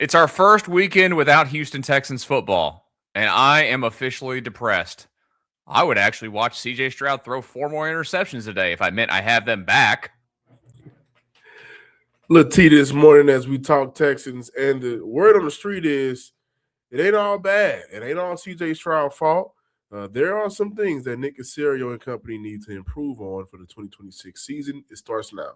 It's our first weekend without Houston Texans football, and I am officially depressed. I would actually watch CJ Stroud throw 4 more interceptions today if I meant I have them back. Look, T, this morning as we talk Texans, and the word on the street is it ain't all bad. It ain't all CJ Stroud's fault. There are some things that Nick Caserio and company need to improve on for the 2026 season. It starts now.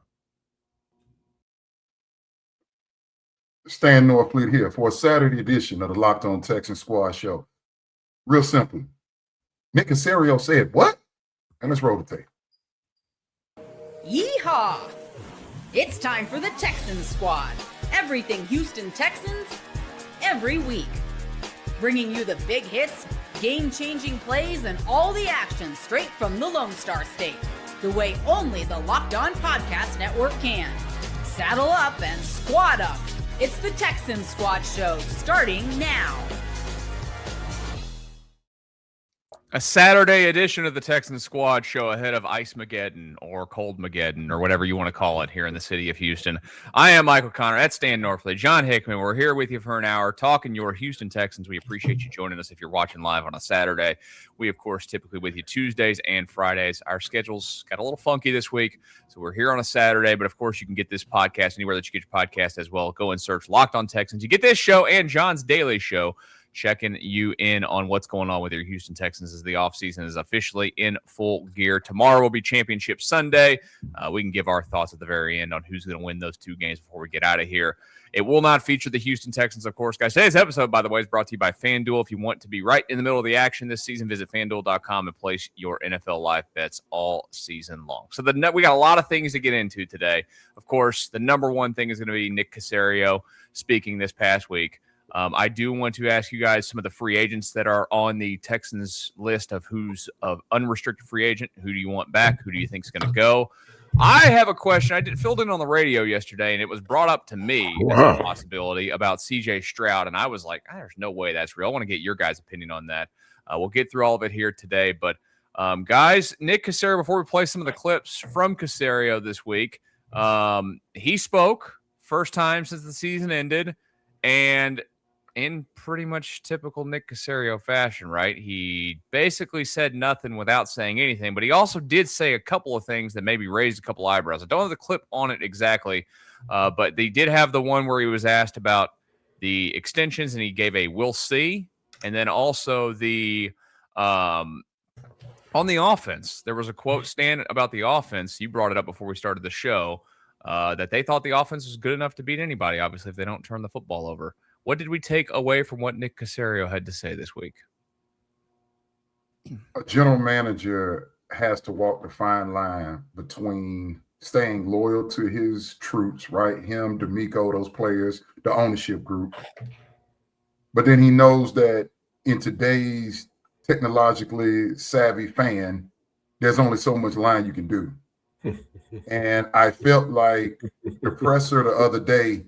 Stan Norfleet here for a Saturday edition of the Locked On Texans Squad Show. Real simple. Nick Caserio said, what? And let's roll the tape. Yeehaw! It's time for the Texans Squad. Everything Houston Texans, every week. Bringing you the big hits, game-changing plays, and all the action straight from the Lone Star State. The way only the Locked On Podcast Network can. Saddle up and squad up. It's the Texans Squad Show, starting now. A Saturday edition of the Texans Squad Show ahead of Ice-mageddon or Cold-mageddon or whatever you want to call it here in the city of Houston. I am Michael Connor. That's Stan Norfleet. John Hickman. We're here with you for an hour talking your Houston Texans. We appreciate you joining us if you're watching live on a Saturday. We, of course, typically with you Tuesdays and Fridays. Our schedules got a little funky this week, so we're here on a Saturday. But, of course, you can get this podcast anywhere that you get your podcast as well. Go and search Locked On Texans. You get this show and John's Daily Show, checking you in on what's going on with your Houston Texans as the offseason is officially in full gear. Tomorrow will be Championship Sunday. We can give our thoughts at the very end on who's going to win those 2 games before we get out of here. It will not feature the Houston Texans, of course, guys. Today's episode, by the way, is brought to you by FanDuel. If you want to be right in the middle of the action this season, visit FanDuel.com and place your NFL live bets all season long. So we got a lot of things to get into today. Of course, the number one thing is going to be Nick Caserio speaking this past week. I do want to ask you guys some of the free agents that are on the Texans list of who's of unrestricted free agent. Who do you want back? Who do you think is going to go? I have a question. I filled in on the radio yesterday, and it was brought up to me as a possibility about CJ Stroud, and I was like, there's no way that's real. I want to get your guys' opinion on that. We'll get through all of it here today. But, guys, Nick Caserio, before we play some of the clips from Caserio this week, he spoke first time since the season ended, and in pretty much typical Nick Caserio fashion, right? He basically said nothing without saying anything, but he also did say a couple of things that maybe raised a couple eyebrows. I don't have the clip on it exactly, but they did have the one where he was asked about the extensions, and he gave a "we'll see," and then also the on the offense, there was a quote, Stan, about the offense. You brought it up before we started the show, that they thought the offense was good enough to beat anybody, obviously, if they don't turn the football over. What did we take away from what Nick Caserio had to say this week? A general manager has to walk the fine line between staying loyal to his troops, right? Him, D'Amico, those players, the ownership group. But then he knows that in today's technologically savvy fan, there's only so much line you can do. And I felt like the presser the other day,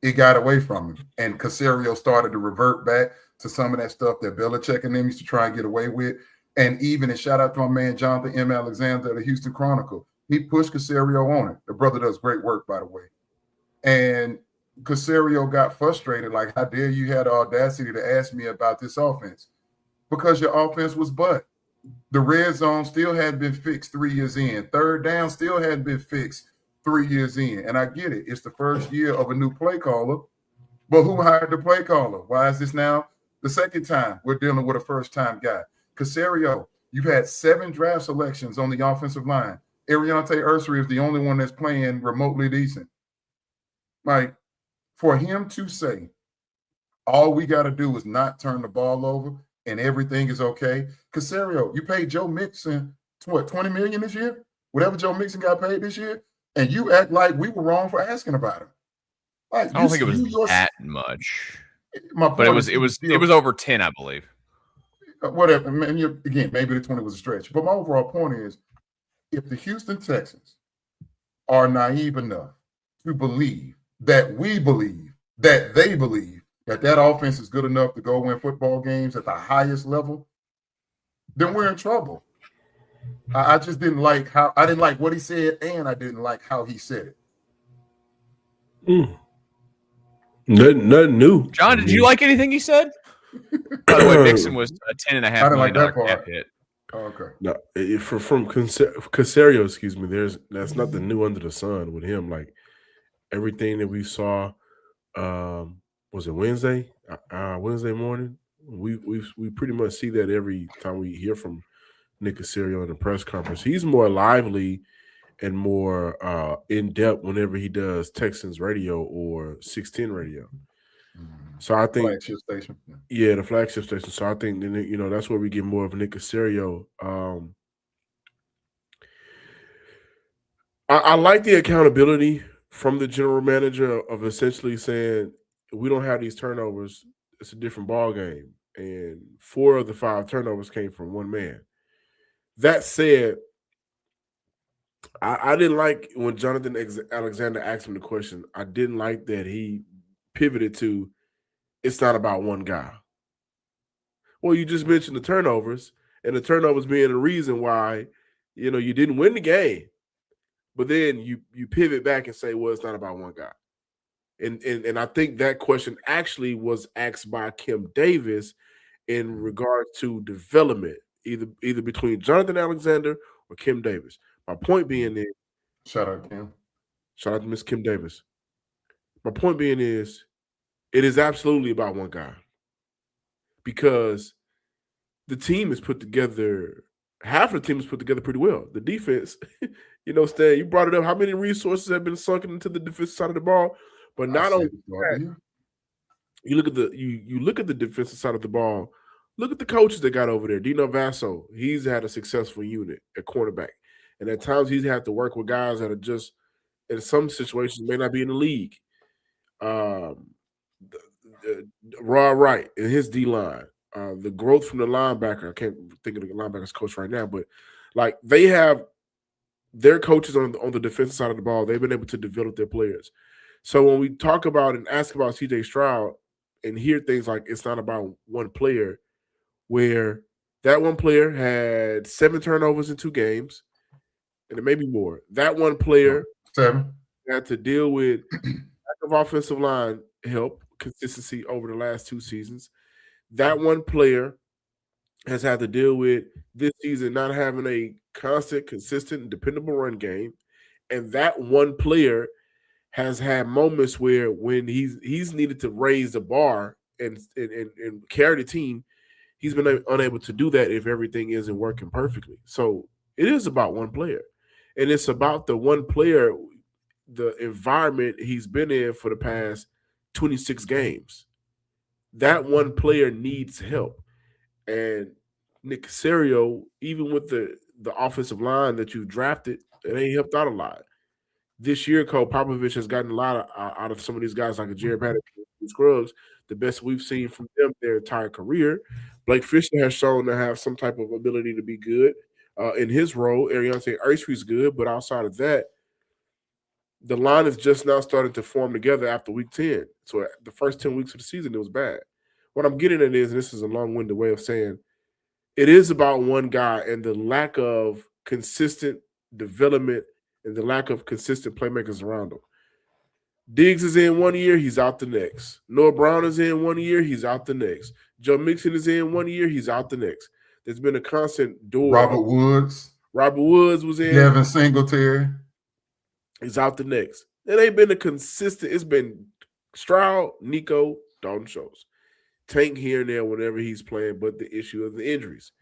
it got away from him. And Caserio started to revert back to some of that stuff that Belichick and them used to try and get away with. And even, and shout out to my man, Jonathan M. Alexander of the Houston Chronicle. He pushed Caserio on it. The brother does great work, by the way. And Caserio got frustrated, like, how dare you have the audacity to ask me about this offense? Because your offense was butt. The red zone still hadn't been fixed 3 years in. Third down still hadn't been fixed 3 years in. And I get it. It's the first year of a new play caller. But who hired the play caller? Why is this now the second time we're dealing with a first-time guy? Caserio, you've had 7 draft selections on the offensive line. Ariante Ursary is the only one that's playing remotely decent. Like, for him to say, all we got to do is not turn the ball over and everything is okay. Caserio, you paid Joe Mixon, what, $20 million this year? Whatever Joe Mixon got paid this year? And you act like we were wrong for asking about him. Like, I don't think it was that much, but it was over 10, I believe. Whatever, man. Again, maybe the 20 was a stretch, but my overall point is, if the Houston Texans are naive enough to believe that we believe that they believe that offense is good enough to go win football games at the highest level, then we're in trouble. I just didn't like I didn't like what he said, and I didn't like how he said it. Nothing new. John, did you like anything he said? By the way, Mixon was a $10.5 I didn't like million that part. cap hit. Oh, okay. No, from Caserio, excuse me. That's nothing new under the sun with him. Like everything that we saw, was it Wednesday? Wednesday morning. We pretty much see that every time we hear from Nick Caserio in the press conference. He's more lively and more in depth whenever he does Texans radio or 610 radio. So I think Flagship station. Yeah, the flagship station. So I think that's where we get more of Nick Caserio. I like the accountability from the general manager of essentially saying we don't have these turnovers. It's a different ball game, and 4 of the 5 turnovers came from one man. That said, I didn't like when Jonathan Alexander asked him the question. I didn't like that he pivoted to it's not about one guy. Well, you just mentioned the turnovers, and the turnovers being the reason why you didn't win the game. But then you pivot back and say, well, it's not about one guy. And I think that question actually was asked by Kim Davis in regards to development, either between Jonathan Alexander or Kim Davis. My point being is, shout out Kim. Shout out to Miss Kim Davis. My point being is, it is absolutely about one guy. Because the team is put together, half of the team is put together pretty well. The defense, Stan, you brought it up. How many resources have been sunken into the defensive side of the ball? But not only that, you look at the defensive side of the ball. Look at the coaches that got over there. Dino Vasso, he's had a successful unit at cornerback. And at times he's had to work with guys that are just, in some situations, may not be in the league. Raw Wright and his D-line. The growth from the linebacker. I can't think of the linebacker's coach right now, but like they have their coaches on the defensive side of the ball. They've been able to develop their players. So when we talk about and ask about CJ Stroud and hear things like it's not about one player, where that one player had 7 turnovers in 2 games, and it may be more. That one player 7 had to deal with lack of offensive line help, consistency over the last 2 seasons. That one player has had to deal with this season not having a constant, consistent, and dependable run game. And that one player has had moments where when he's needed to raise the bar and carry the team, he's been unable to do that if everything isn't working perfectly. So it is about one player. And it's about the one player, the environment he's been in for the past 26 games. That one player needs help. And Nick Caserio, even with the offensive line that you drafted, it ain't helped out a lot. This year, Cole Popovich has gotten a lot out of some of these guys like a Jared Patterson and Scruggs, the best we've seen from them their entire career. Blake Fisher has shown to have some type of ability to be good in his role. Ariante Icery's good, but outside of that, the line is just now starting to form together after week 10. So the first 10 weeks of the season, it was bad. What I'm getting at is, and this is a long-winded way of saying, it is about one guy and the lack of consistent development and the lack of consistent playmakers around him. Diggs is in 1 year, he's out the next. Noah Brown is in 1 year, he's out the next. Joe Mixon is in 1 year, he's out the next. There's been a constant door. Robert Woods was in. Devin Singletary. He's out the next. It ain't been a consistent. It's been Stroud, Nico, Dalton Schultz. Tank here and there whenever he's playing, but the issue of the injuries.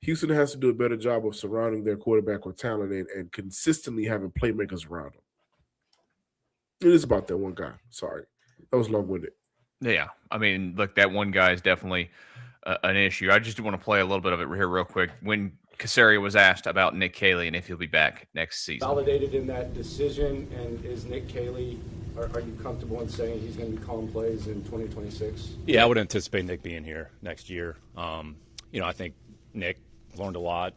Houston has to do a better job of surrounding their quarterback with talent and consistently having playmakers around him. It is about that one guy. Sorry. That was long-winded. Yeah. I mean, look, that one guy is definitely an issue. I just want to play a little bit of it here real quick. When Caserio was asked about Nick Caley and if he'll be back next season. Validated in that decision, and is Nick Caley, are you comfortable in saying he's going to be calling plays in 2026? Yeah, I would anticipate Nick being here next year. I think Nick learned a lot,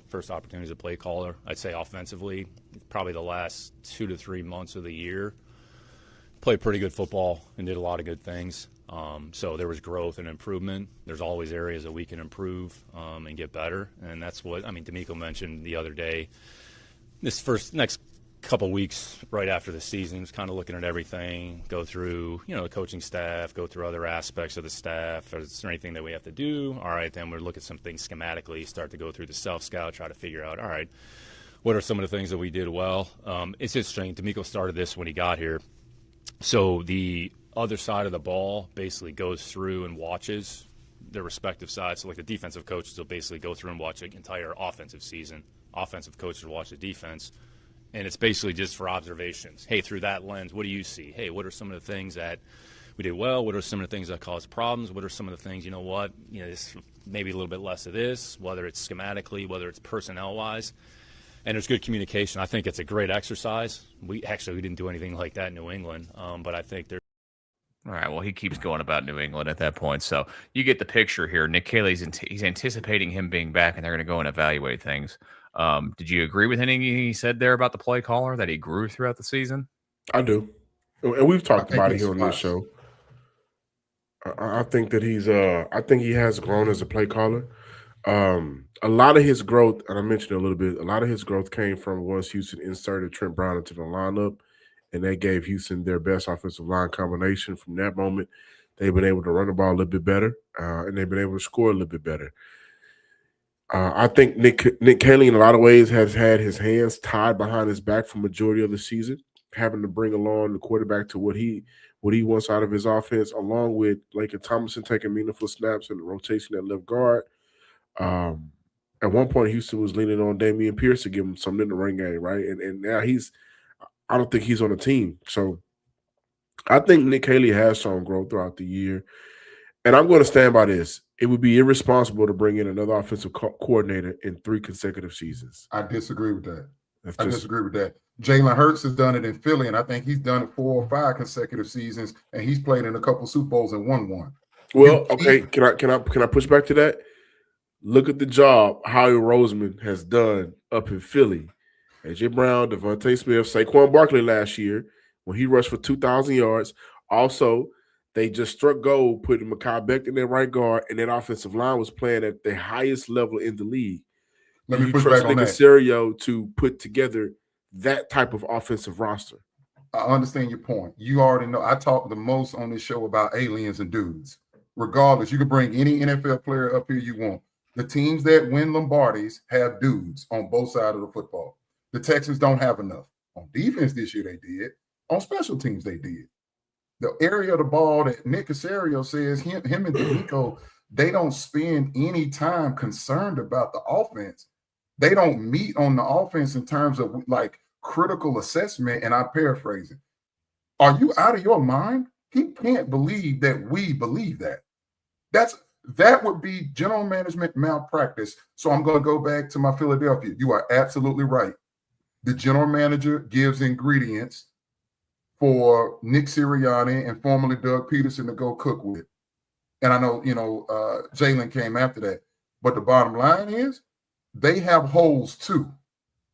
first opportunity as a play caller. I'd say offensively, probably the last 2 to 3 months of the year, played pretty good football and did a lot of good things. So there was growth and improvement. There's always areas that we can improve and get better. And that's what, D'Amico mentioned the other day. Next couple weeks right after the season, was kind of looking at everything, go through, the coaching staff, go through other aspects of the staff. Is there anything that we have to do? All right, then we'll look at some things schematically, start to go through the self-scout, try to figure out, all right, what are some of the things that we did well? It's interesting. D'Amico started this when he got here. So the other side of the ball basically goes through and watches their respective sides. So like the defensive coaches will basically go through and watch the entire offensive season. Offensive coaches will watch the defense. And it's basically just for observations. Hey, through that lens, what do you see? Hey, what are some of the things that we did well? What are some of the things that caused problems? What are some of the things, this, maybe a little bit less of this, whether it's schematically, whether it's personnel-wise. And there's good communication. I think it's a great exercise. We didn't do anything like that in New England, but I think there's. All right, well, he keeps going about New England at that point. So you get the picture here. Nick Caselio's he's anticipating him being back, and they're going to go and evaluate things. Did you agree with anything he said there about the play caller, that he grew throughout the season? I do. And we've talked about it here on this show. I think that I think he has grown as a play caller. A lot of his growth, and I mentioned it a little bit, a lot of his growth came from once Houston inserted Trent Brown into the lineup, and they gave Houston their best offensive line combination. From that moment, they've been able to run the ball a little bit better, and they've been able to score a little bit better. I think Nick Caselio, in a lot of ways, has had his hands tied behind his back for majority of the season, having to bring along the quarterback to what he wants out of his offense, along with Laken Tomlinson taking meaningful snaps in the rotation at left guard. At one point, Houston was leaning on Dameon Pierce to give him something in the ring game, right? And now I don't think he's on the team. So I think Nick Caselio has shown growth throughout the year. And I'm going to stand by this. It would be irresponsible to bring in another offensive coordinator in 3 consecutive seasons. I disagree with that. I disagree with that. Jalen Hurts has done it in Philly, and I think he's done it 4 or 5 consecutive seasons, and he's played in a couple Super Bowls and won one. Well, okay, can I push back to that? Look at the job Howie Roseman has done up in Philly. A.J. Brown, Devontae Smith, Saquon Barkley last year when he rushed for 2,000 yards. Also, they just struck gold, putting Mekhi Becton in their right guard, and that offensive line was playing at the highest level in the league. Let me push back on Nick that. Caserio to put together that type of offensive roster. I understand your point. You already know I talk the most on this show about aliens and dudes. Regardless, you can bring any NFL player up here you want. The teams that win Lombardis have dudes on both sides of the football. The Texans don't have enough. On defense this year, they did. On special teams, they did. The area of the ball that Nick Caserio says him and D'Amico, they don't spend any time concerned about the offense. They don't meet on the offense in terms of critical assessment, and I'm paraphrasing. Are you out of your mind? He can't believe that we believe that. That would be general management malpractice. So I'm going to go back to my Philadelphia. You are absolutely right. The general manager gives ingredients for Nick Sirianni and formerly Doug Peterson to go cook with. And I know, Jalen came after that. But the bottom line is they have holes too.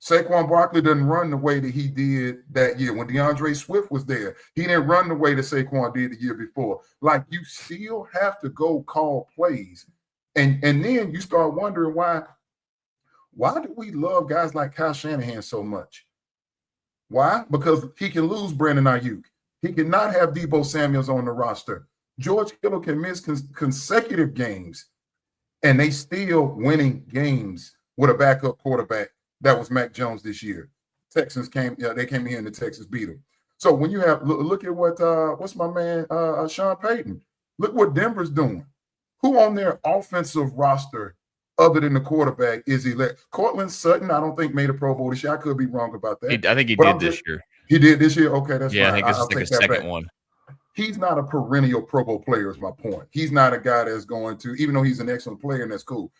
Saquon Barkley doesn't run the way that he did that year. When DeAndre Swift was there, he didn't run the way that Saquon did the year before. You still have to go call plays. And then you start wondering why do we love guys like Kyle Shanahan so much? Why? Because he can lose Brandon Ayuk. He cannot have Deebo Samuels on the roster. George Kittle can miss consecutive games, and they still winning games with a backup quarterback. That was Mac Jones this year. Texans came here and the Texans beat them. So when you have look at what's my man Sean Payton. Look what Denver's doing. Who on their offensive roster other than the quarterback is elect? Cortland Sutton, I don't think made a Pro Bowl this year. I could be wrong about that. I think he did this year. He did this year? Okay, that's fine. I think this I'll is take a that second one. He's not a perennial Pro Bowl player is my point. He's not a guy that's going to, even though he's an excellent player, and that's cool.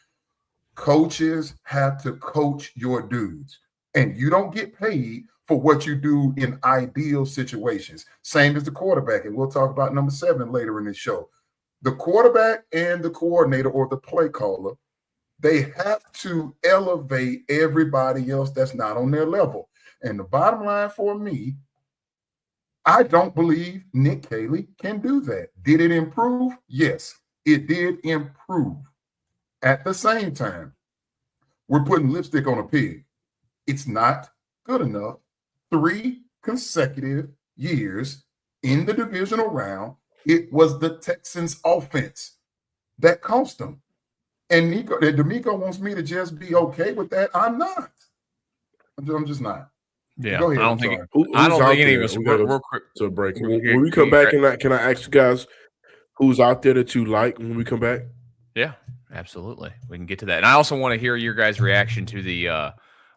Coaches have to coach your dudes, and you don't get paid for what you do in ideal situations. Same as the quarterback, and we'll talk about number 7 later in this show. The quarterback and the coordinator or the play caller, they have to elevate everybody else that's not on their level. And the bottom line for me, I don't believe Nick Caselio can do that. Did it improve? Yes, it did improve. At the same time, we're putting lipstick on a pig. It's not good enough, 3 consecutive years in the divisional round, it was the Texans offense that cost them. And D'Amico wants me to just be okay with that. I'm not. I'm just not. Yeah, Go ahead. I don't think any of us. We're to a break. When we come back, can I ask you guys who's out there that you like when we come back? Yeah, absolutely. We can get to that. And I also want to hear your guys' reaction to the I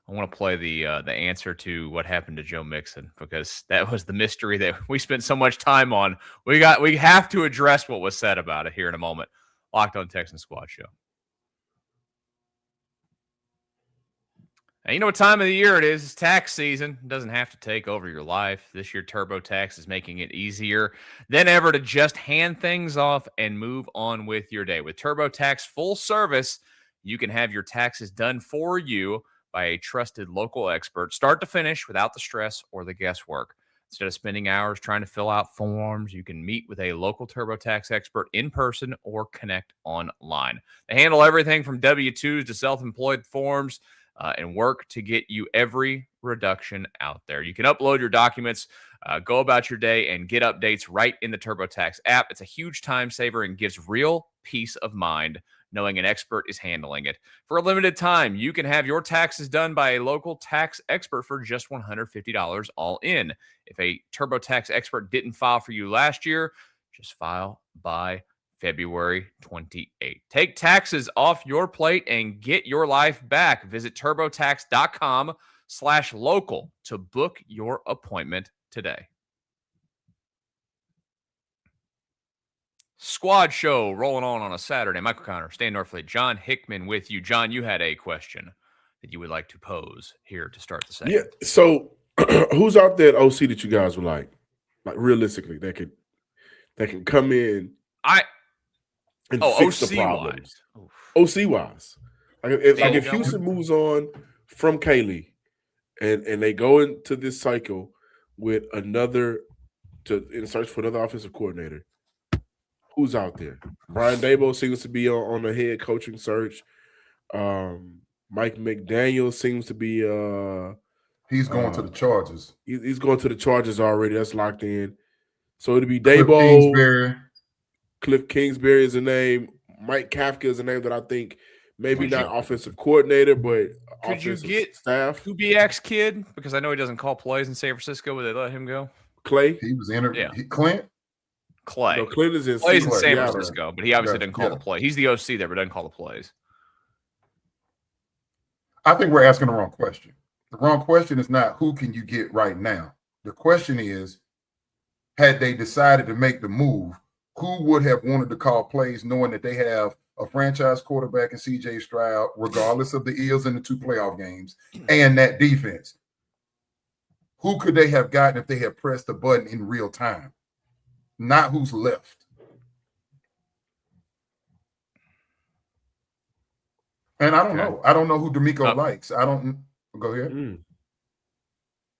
want to play the answer to what happened to Joe Mixon, because that was the mystery that we spent so much time on. We have to address what was said about it here in a moment. Locked On Texans Squad Show. And you know what time of the year it is? It's tax season. It doesn't have to take over your life. This year, TurboTax is making it easier than ever to just hand things off and move on with your day. With TurboTax full service, you can have your taxes done for you by a trusted local expert, start to finish, without the stress or the guesswork. Instead of spending hours trying to fill out forms, you can meet with a local TurboTax expert in person or connect online. They handle everything from W-2s to self-employed forms, and work to get you every reduction out there. You can upload your documents, go about your day, and get updates right in the TurboTax app. It's a huge time saver and gives real peace of mind knowing an expert is handling it. For a limited time, you can have your taxes done by a local tax expert for just $150 all in. If a TurboTax expert didn't file for you last year, just file by February 28th. Take taxes off your plate and get your life back. Visit TurboTax.com/local to book your appointment today. Squad Show rolling on a Saturday. Michael Connor, Stan Norfleet, John Hickman with you. John, you had a question that you would like to pose here to start the segment. Yeah. So who's out there at OC that you guys would like realistically, that can come in and fix the problems. OC wise. If Houston moves on from Kaylee and they go into this cycle with in search for another offensive coordinator, who's out there? Brian Daboll seems to be on the head coaching search. Mike McDaniel seems to be he's going to the Chargers. He's going to the Chargers already. That's locked in. So it'll be Daboll. Cliff Kingsbury is a name. Mike Kafka is a name that I think maybe not offensive coordinator, but could you get staff. Kubiak's kid? Because I know he doesn't call plays in San Francisco. Would they let him go? Clay? He was Clint? Clay. No, Clint is in San Francisco, but he obviously didn't call the play. He's the OC there, but doesn't call the plays. I think we're asking the wrong question. The wrong question is not who can you get right now. The question is, had they decided to make the move, who would have wanted to call plays knowing that they have a franchise quarterback in CJ Stroud, regardless of the Eels in the 2 playoff games, and that defense? Who could they have gotten if they had pressed the button in real time? Not who's left. And I don't know. I don't know who D'Amico likes. I don't. Go ahead.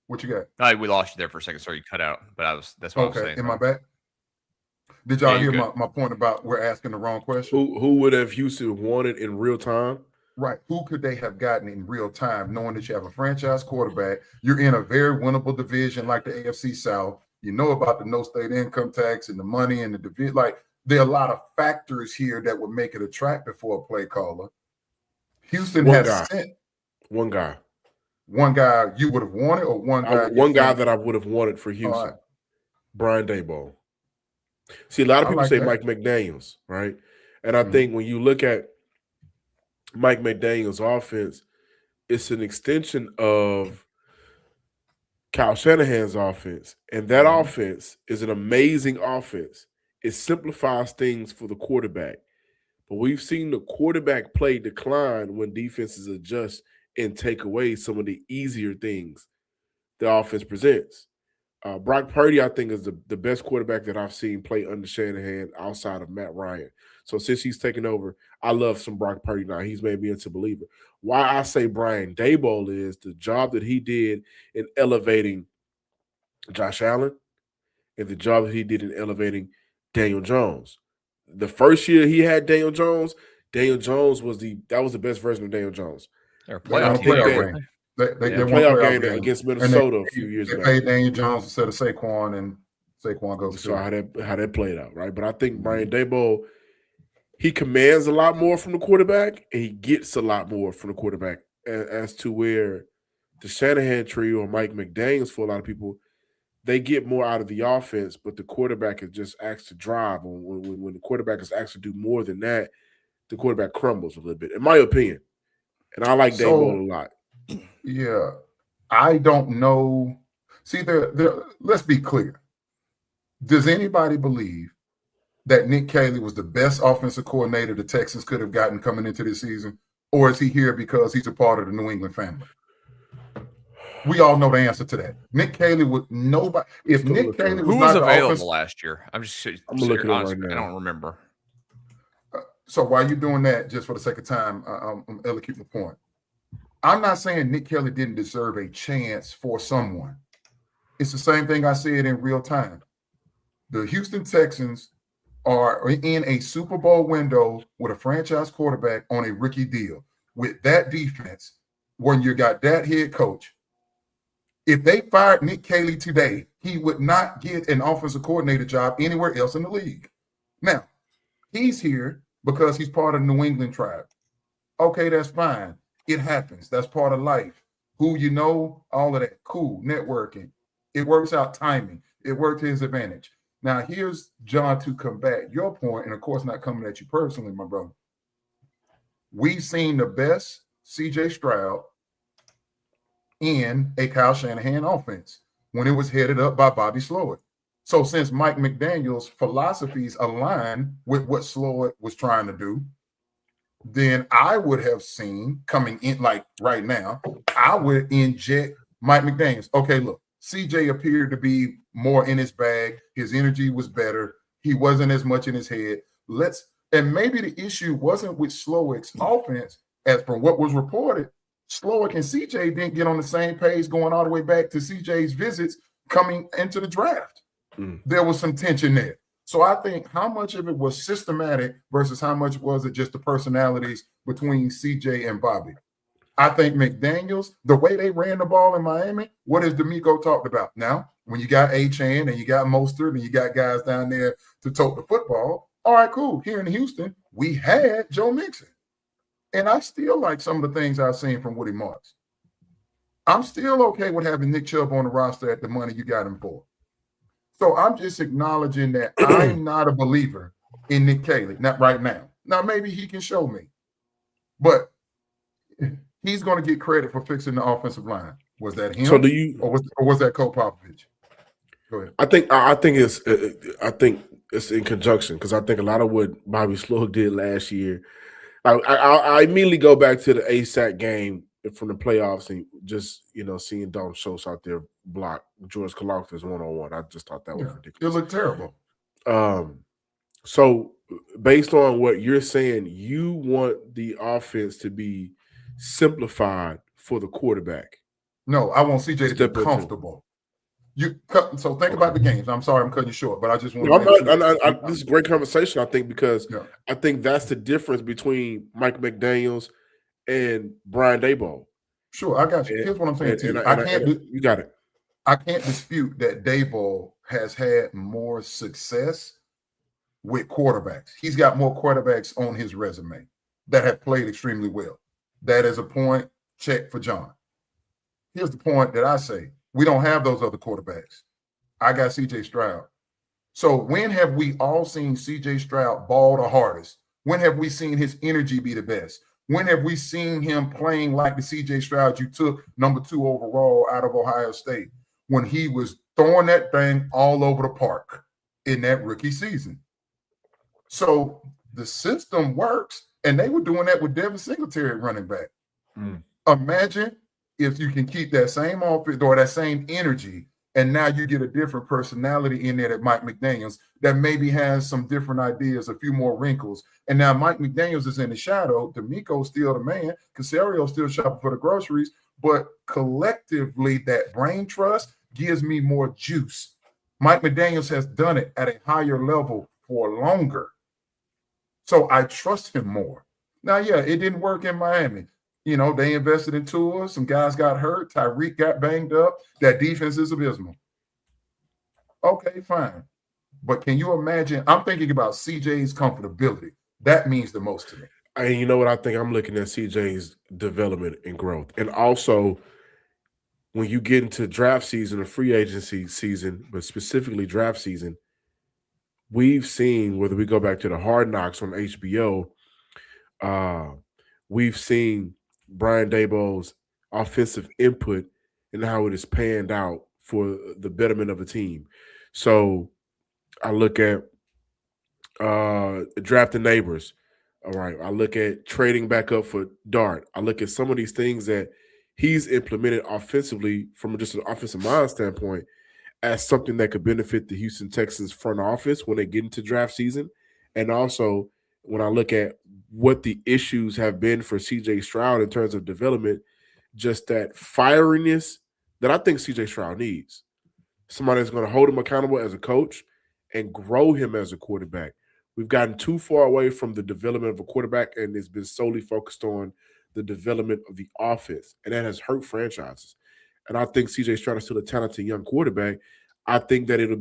What you got? We lost you there for a second. Sorry, you cut out. But that's what I was saying. Am I back? Did y'all hear my point about we're asking the wrong question? Who would have Houston wanted in real time? Right. Who could they have gotten in real time, knowing that you have a franchise quarterback? You're in a very winnable division like the AFC South. You know about the no state income tax and the money and the division. Like, there are a lot of factors here that would make it attractive for a play caller. Houston has sent one guy. One guy you would have wanted, or one guy that I would have wanted for Houston. Brian Daboll. See, a lot of people say Mike McDaniels, right? And I think when you look at Mike McDaniels' offense, it's an extension of Kyle Shanahan's offense. And that offense is an amazing offense. It simplifies things for the quarterback. But we've seen the quarterback play decline when defenses adjust and take away some of the easier things the offense presents. Brock Purdy, I think, is the best quarterback that I've seen play under Shanahan outside of Matt Ryan. So since he's taken over, I love some Brock Purdy now. He's made me into a believer. Why I say Brian Daboll is the job that he did in elevating Josh Allen and the job that he did in elevating Daniel Jones. The first year he had Daniel Jones was the best version of Daniel Jones. The They The won a playoff playoff game game against Minnesota a few years They back. paid Daniel Jones instead of Saquon, and Saquon goes We saw how that played out, right? But I think Mm-hmm. Brian Daboll, he commands a lot more from the quarterback, and he gets a lot more from the quarterback as to where the Shanahan tree or Mike McDaniels, for a lot of people, they get more out of the offense, but the quarterback is just asked to drive. When the quarterback is asked to do more than that, the quarterback crumbles a little bit, in my opinion. And I like Daboll a lot. Yeah, I don't know. See, let's be clear. Does anybody believe that Nick Caserio was the best offensive coordinator the Texans could have gotten coming into this season? Or is he here because he's a part of the New England family? We all know the answer to that. Nick Caserio would nobody. If Nick Caserio was who not was available the last year? I'm looking honestly, right now. I don't remember. So while you're doing that, just for the sake of time, I'm elocuting the point. I'm not saying Nick Caserio didn't deserve a chance for someone. It's the same thing I said in real time. The Houston Texans are in a Super Bowl window with a franchise quarterback on a rookie deal. With that defense, when you got that head coach, if they fired Nick Caserio today, he would not get an offensive coordinator job anywhere else in the league. Now, he's here because he's part of the New England tribe. Okay, that's fine. It happens. That's part of life. Who you know, all of that. Cool. Networking. It works out timing. It worked to his advantage. Now, here's John to combat your point, and of course, not coming at you personally, my brother. We've seen the best CJ Stroud in a Kyle Shanahan offense when it was headed up by Bobby Slowick. So since Mike McDaniel's philosophies align with what Slowick was trying to do, then I would have seen coming in, like right now, I would inject Mike McDaniels. Okay, look, CJ appeared to be more in his bag. His energy was better. He wasn't as much in his head. And maybe the issue wasn't with Slowick's offense, as from what was reported. Slowick and CJ didn't get on the same page going all the way back to CJ's visits coming into the draft. There was some tension there. So I think how much of it was systematic versus how much was it just the personalities between CJ and Bobby? I think McDaniels, the way they ran the ball in Miami, what has D'Amico talked about? Now, when you got A-Chan and you got Mostert and you got guys down there to tote the football, all right, cool. Here in Houston, we had Joe Mixon. And I still like some of the things I've seen from Woody Marks. I'm still okay with having Nick Chubb on the roster at the money you got him for. So I'm just acknowledging that I'm not a believer in Nick Caserio, not right now. Now, maybe he can show me. But he's going to get credit for fixing the offensive line. Was that him? So do you, or was that Cole Popovich? Go ahead. I think it's in conjunction, because I think a lot of what Bobby Slowick did last year. I immediately go back to the ASAC game from the playoffs and just seeing Dalton Schultz out there block George Kalafdis one-on-one. I just thought that was ridiculous. It looked terrible. So based on what you're saying, you want the offense to be simplified for the quarterback. No, I want CJ to be comfortable. So think about the games. I'm sorry I'm cutting you short, but I just want to this is a great conversation, I think, because I think that's the difference between Mike McDaniels and Brian Daboll. Sure, I got you. Here's what I'm saying to you. You got it. I can't dispute that Daboll has had more success with quarterbacks. He's got more quarterbacks on his resume that have played extremely well. That is a point check for John. Here's the point that I say. We don't have those other quarterbacks. I got CJ Stroud. So when have we all seen CJ Stroud ball the hardest? When have we seen his energy be the best? When have we seen him playing like the CJ Stroud you took number 2 overall out of Ohio State? When he was throwing that thing all over the park in that rookie season. So the system works, and they were doing that with Devin Singletary running back. Imagine if you can keep that same offense or that same energy, and now you get a different personality in there at Mike McDaniels that maybe has some different ideas, a few more wrinkles. And now Mike McDaniels is in the shadow. D'Amico's still the man. Caserio's still shopping for the groceries. But collectively, that brain trust gives me more juice. Mike McDaniels has done it at a higher level for longer. So I trust him more. Now, yeah, it didn't work in Miami. You know, they invested in Tua. Some guys got hurt. Tyreek got banged up. That defense is abysmal. Okay, fine. But can you imagine? I'm thinking about CJ's comfortability. That means the most to me. And you know what I think? I'm looking at CJ's development and growth. And also, when you get into draft season or free agency season, but specifically draft season, we've seen, whether we go back to the Hard Knocks on HBO, we've seen Brian Daboll's offensive input and how it is panned out for the betterment of a team. So I look at drafting neighbors. All right. I look at trading back up for Dart. I look at some of these things that he's implemented offensively from just an offensive mind standpoint as something that could benefit the Houston Texans front office when they get into draft season. And also when I look at what the issues have been for CJ Stroud in terms of development, just that fieriness that I think CJ Stroud needs. Somebody that's going to hold him accountable as a coach and grow him as a quarterback. We've gotten too far away from the development of a quarterback, and it's been solely focused on the development of the offense, and that has hurt franchises. And I think CJ Stroud is still a talented young quarterback. I think that it'll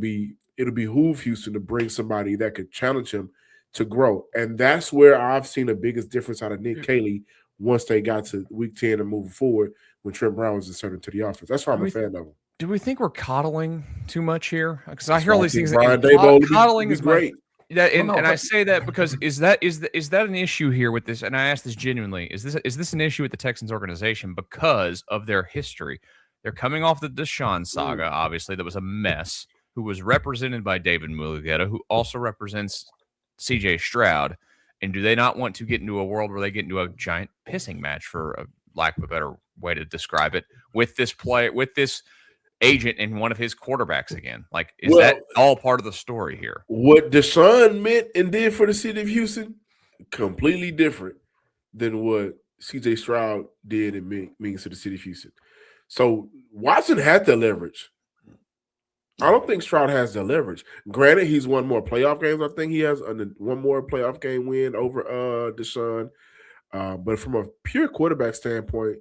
behoove Houston to bring somebody that could challenge him to grow. And that's where I've seen the biggest difference out of Nick Caserio once they got to week 10 and moving forward when Trent Brown was inserted into the offense. That's why I'm a fan of him. Do we think we're coddling too much here? Because I hear all these things. Brian Daboll Coddling is great. And I say that because is that an issue here with this? And I ask this genuinely: is this an issue with the Texans organization because of their history? They're coming off the Deshaun saga, obviously, that was a mess. Who was represented by David Mulugheta, who also represents CJ Stroud. And do they not want to get into a world where they get into a giant pissing match, for a lack of a better way to describe it, with this agent and one of his quarterbacks again? Like, is that all part of the story here? What Deshaun meant and did for the city of Houston, completely different than what CJ Stroud did and means to the city of Houston. So Watson had the leverage. I don't think Stroud has the leverage. Granted, he's won more playoff games. I think he has one more playoff game win over Deshaun. But from a pure quarterback standpoint,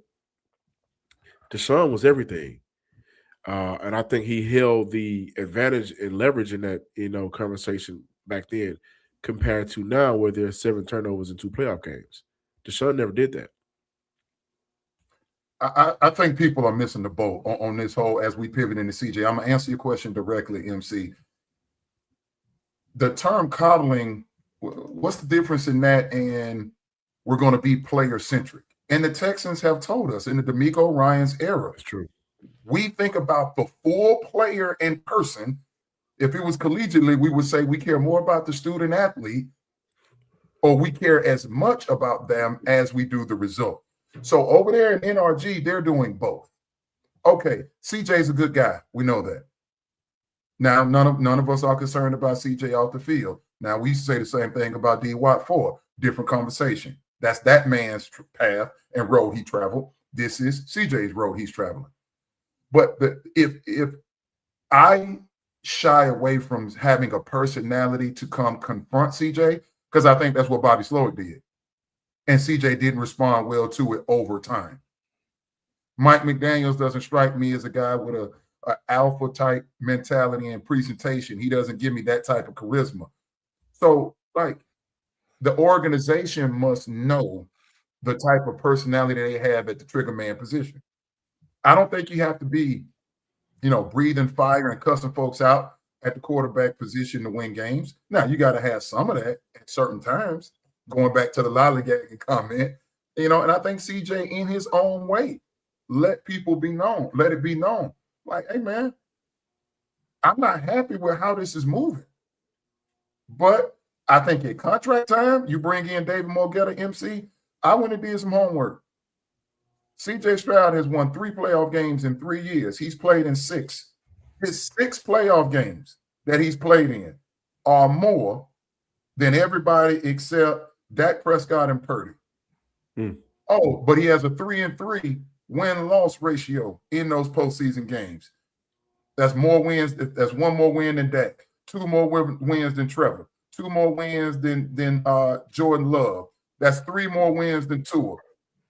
Deshaun was everything. And I think he held the advantage and leverage in that, conversation back then compared to now where there's 7 turnovers in 2 playoff games. Deshaun never did that. I think people are missing the boat on this whole, as we pivot into CJ. I'm going to answer your question directly, MC. The term coddling, what's the difference in that and we're going to be player-centric? And the Texans have told us in the DeMeco Ryans era. That's true. We think about the full player in person. If it was collegiately, we would say we care more about the student athlete, or we care as much about them as we do the result. So over there in NRG, they're doing both. Okay, CJ's a good guy. We know that. Now, none of us are concerned about CJ off the field. Now, we say the same thing about D. Watt 4. Different conversation. That's that man's path and road he traveled. This is CJ's road he's traveling. But if I shy away from having a personality to come confront CJ, because I think that's what Bobby Slowick did. And CJ didn't respond well to it over time. Mike McDaniels doesn't strike me as a guy with a alpha type mentality and presentation. He doesn't give me that type of charisma. So, like, the organization must know the type of personality they have at the trigger man position. I don't think you have to be, breathing fire and cussing folks out at the quarterback position to win games. Now, you got to have some of that at certain times. Going back to the lollygagging comment, and I think CJ, in his own way, let it be known. Like, hey, man, I'm not happy with how this is moving. But I think at contract time, you bring in David Mulugheta, MC, I went and did some homework. CJ Stroud has won 3 playoff games in 3 years. He's played in 6. His 6 playoff games that he's played in are more than everybody except Dak Prescott and Purdy. Oh, but he has a 3-3 win-loss ratio in those postseason games. That's more wins. That's 1 more win than Dak, 2 more wins than Trevor, 2 more wins than Jordan Love. That's 3 more wins than Tua.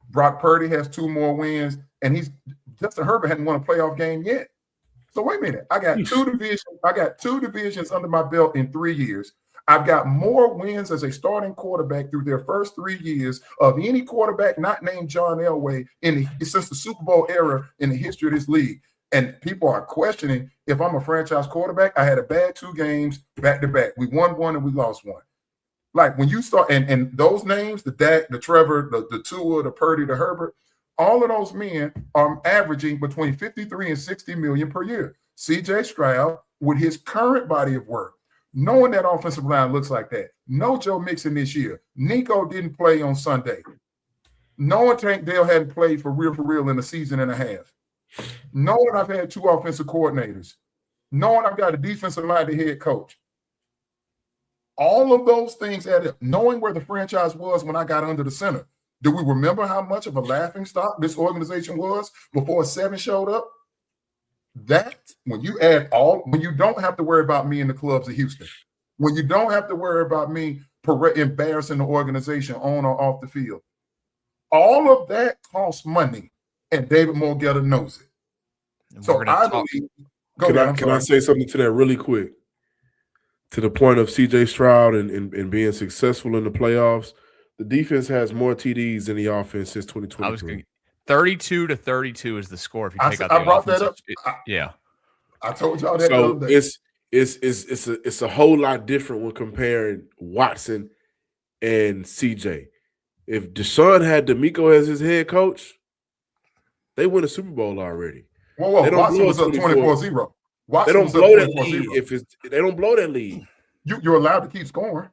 Brock Purdy has 2 more wins, and Justin Herbert hadn't won a playoff game yet. So wait a minute. I got 2 divisions. I got 2 divisions under my belt in 3 years. I've got more wins as a starting quarterback through their first 3 years of any quarterback not named John Elway since the Super Bowl era in the history of this league. And people are questioning if I'm a franchise quarterback. I had a bad 2 games back to back. We won 1 and we lost 1. Like when you start, and those names, the Dak, the Trevor, the Tua, the Purdy, the Herbert, all of those men are averaging between 53 and 60 million per year. CJ Stroud, with his current body of work, knowing that offensive line looks like that, no Joe Mixon this year. Nico didn't play on Sunday. Knowing Tank Dale hadn't played for real in a season and a half. Knowing I've had 2 offensive coordinators. Knowing I've got a defensive minded head coach. All of those things added up. Knowing where the franchise was when I got under the center. Do we remember how much of a laughingstock this organization was before 7 showed up? That, when you don't have to worry about me in the clubs of Houston, when you don't have to worry about me embarrassing the organization on or off the field, all of that costs money, and David Morgetta knows it. So I believe. Can I say something to that really quick? To the point of CJ Stroud and being successful in the playoffs, the defense has more TDs than the offense since 2023. 32-32 is the score if you take out the brought offense. That up. Yeah. I told y'all that. So it's a whole lot different when comparing Watson and CJ. If Deshaun had D'Amico as his head coach, they win a Super Bowl already. Whoa. Watson was up 24-0. They don't blow that lead they don't blow that lead. You're allowed to keep scoring.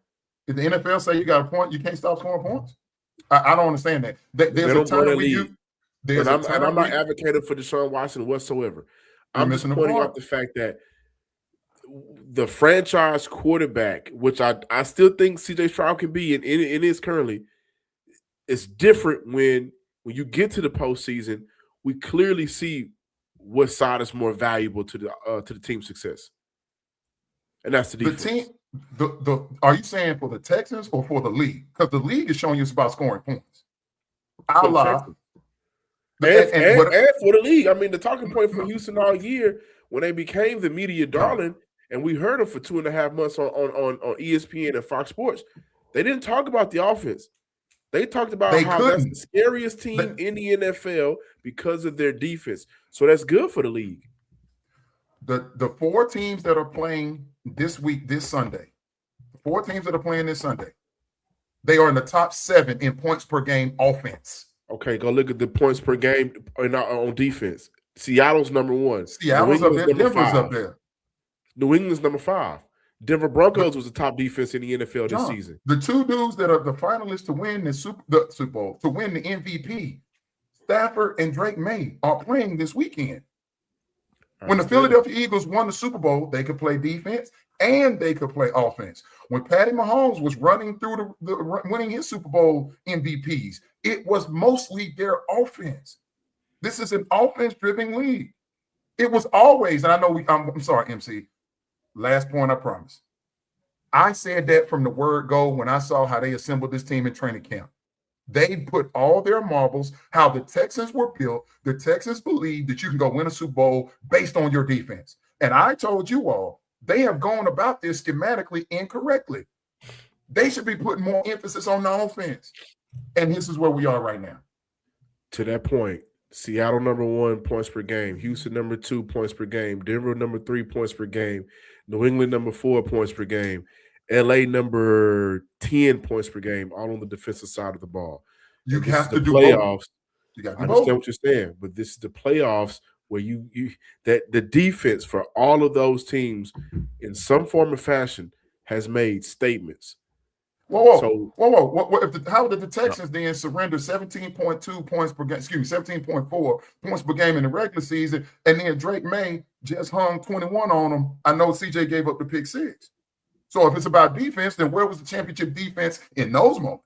If the NFL say you got a point, you can't stop scoring points. I don't understand that. There's a time where you. I'm not advocating for Deshaun Watson whatsoever. I'm just pointing out the fact that the franchise quarterback, which I still think CJ Stroud can be, and it is currently, it's different when you get to the postseason. We clearly see what side is more valuable to the team's success, and that's the defense. The team. Are you saying for the Texans or for the league? Because the league is showing you it's about scoring points. And for the league. I mean, the talking point for Houston all year when they became the media darling, and we heard them for 2.5 months on ESPN and Fox Sports. They didn't talk about the offense. They talked about how that's the scariest team in the NFL because of their defense. So that's good for the league. The 4 teams that are playing this week, this Sunday, they are in the top 7 in points per game offense. Okay, go look at the points per game on defense. Seattle's number 1. Seattle's up there. Denver's up there. New England's number 5. Denver Broncos was the top defense in the NFL this season. The 2 dudes that are the finalists to win the Super Bowl, to win the MVP, Stafford and Drake May, are playing this weekend. When the Philadelphia Eagles won the Super Bowl, they could play defense and they could play offense. When Patty Mahomes was running through winning his Super Bowl MVPs, it was mostly their offense. This is an offense-driven league. It was always, and I know I'm sorry, MC. Last point, I promise. I said that from the word go when I saw how they assembled this team in training camp. They put all their marbles, how the Texans were built. The Texans believe that you can go win a Super Bowl based on your defense. And I told you all, they have gone about this schematically incorrectly. They should be putting more emphasis on the offense. And this is where we are right now. To that point, Seattle number 1 points per game, Houston number 2 points per game, Denver number 3 points per game, New England number 4 points per game, LA number 10 points per game, all on the defensive side of the ball. You have to do playoffs. You got to I understand what you're saying, but this is the playoffs where that the defense for all of those teams in some form or fashion has made statements. Whoa. How did the Texans then surrender 17.2 points per game, 17.4 points per game in the regular season, and then Drake May just hung 21 on them? I know CJ gave up the pick 6. So if it's about defense, then where was the championship defense in those moments?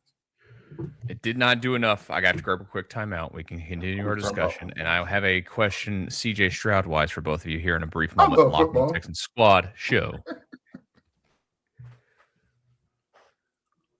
It did not do enough. I got to grab a quick timeout. We can continue our discussion. And I have a question, CJ Stroud-wise, for both of you here in a brief moment. Locked on Texans Squad show.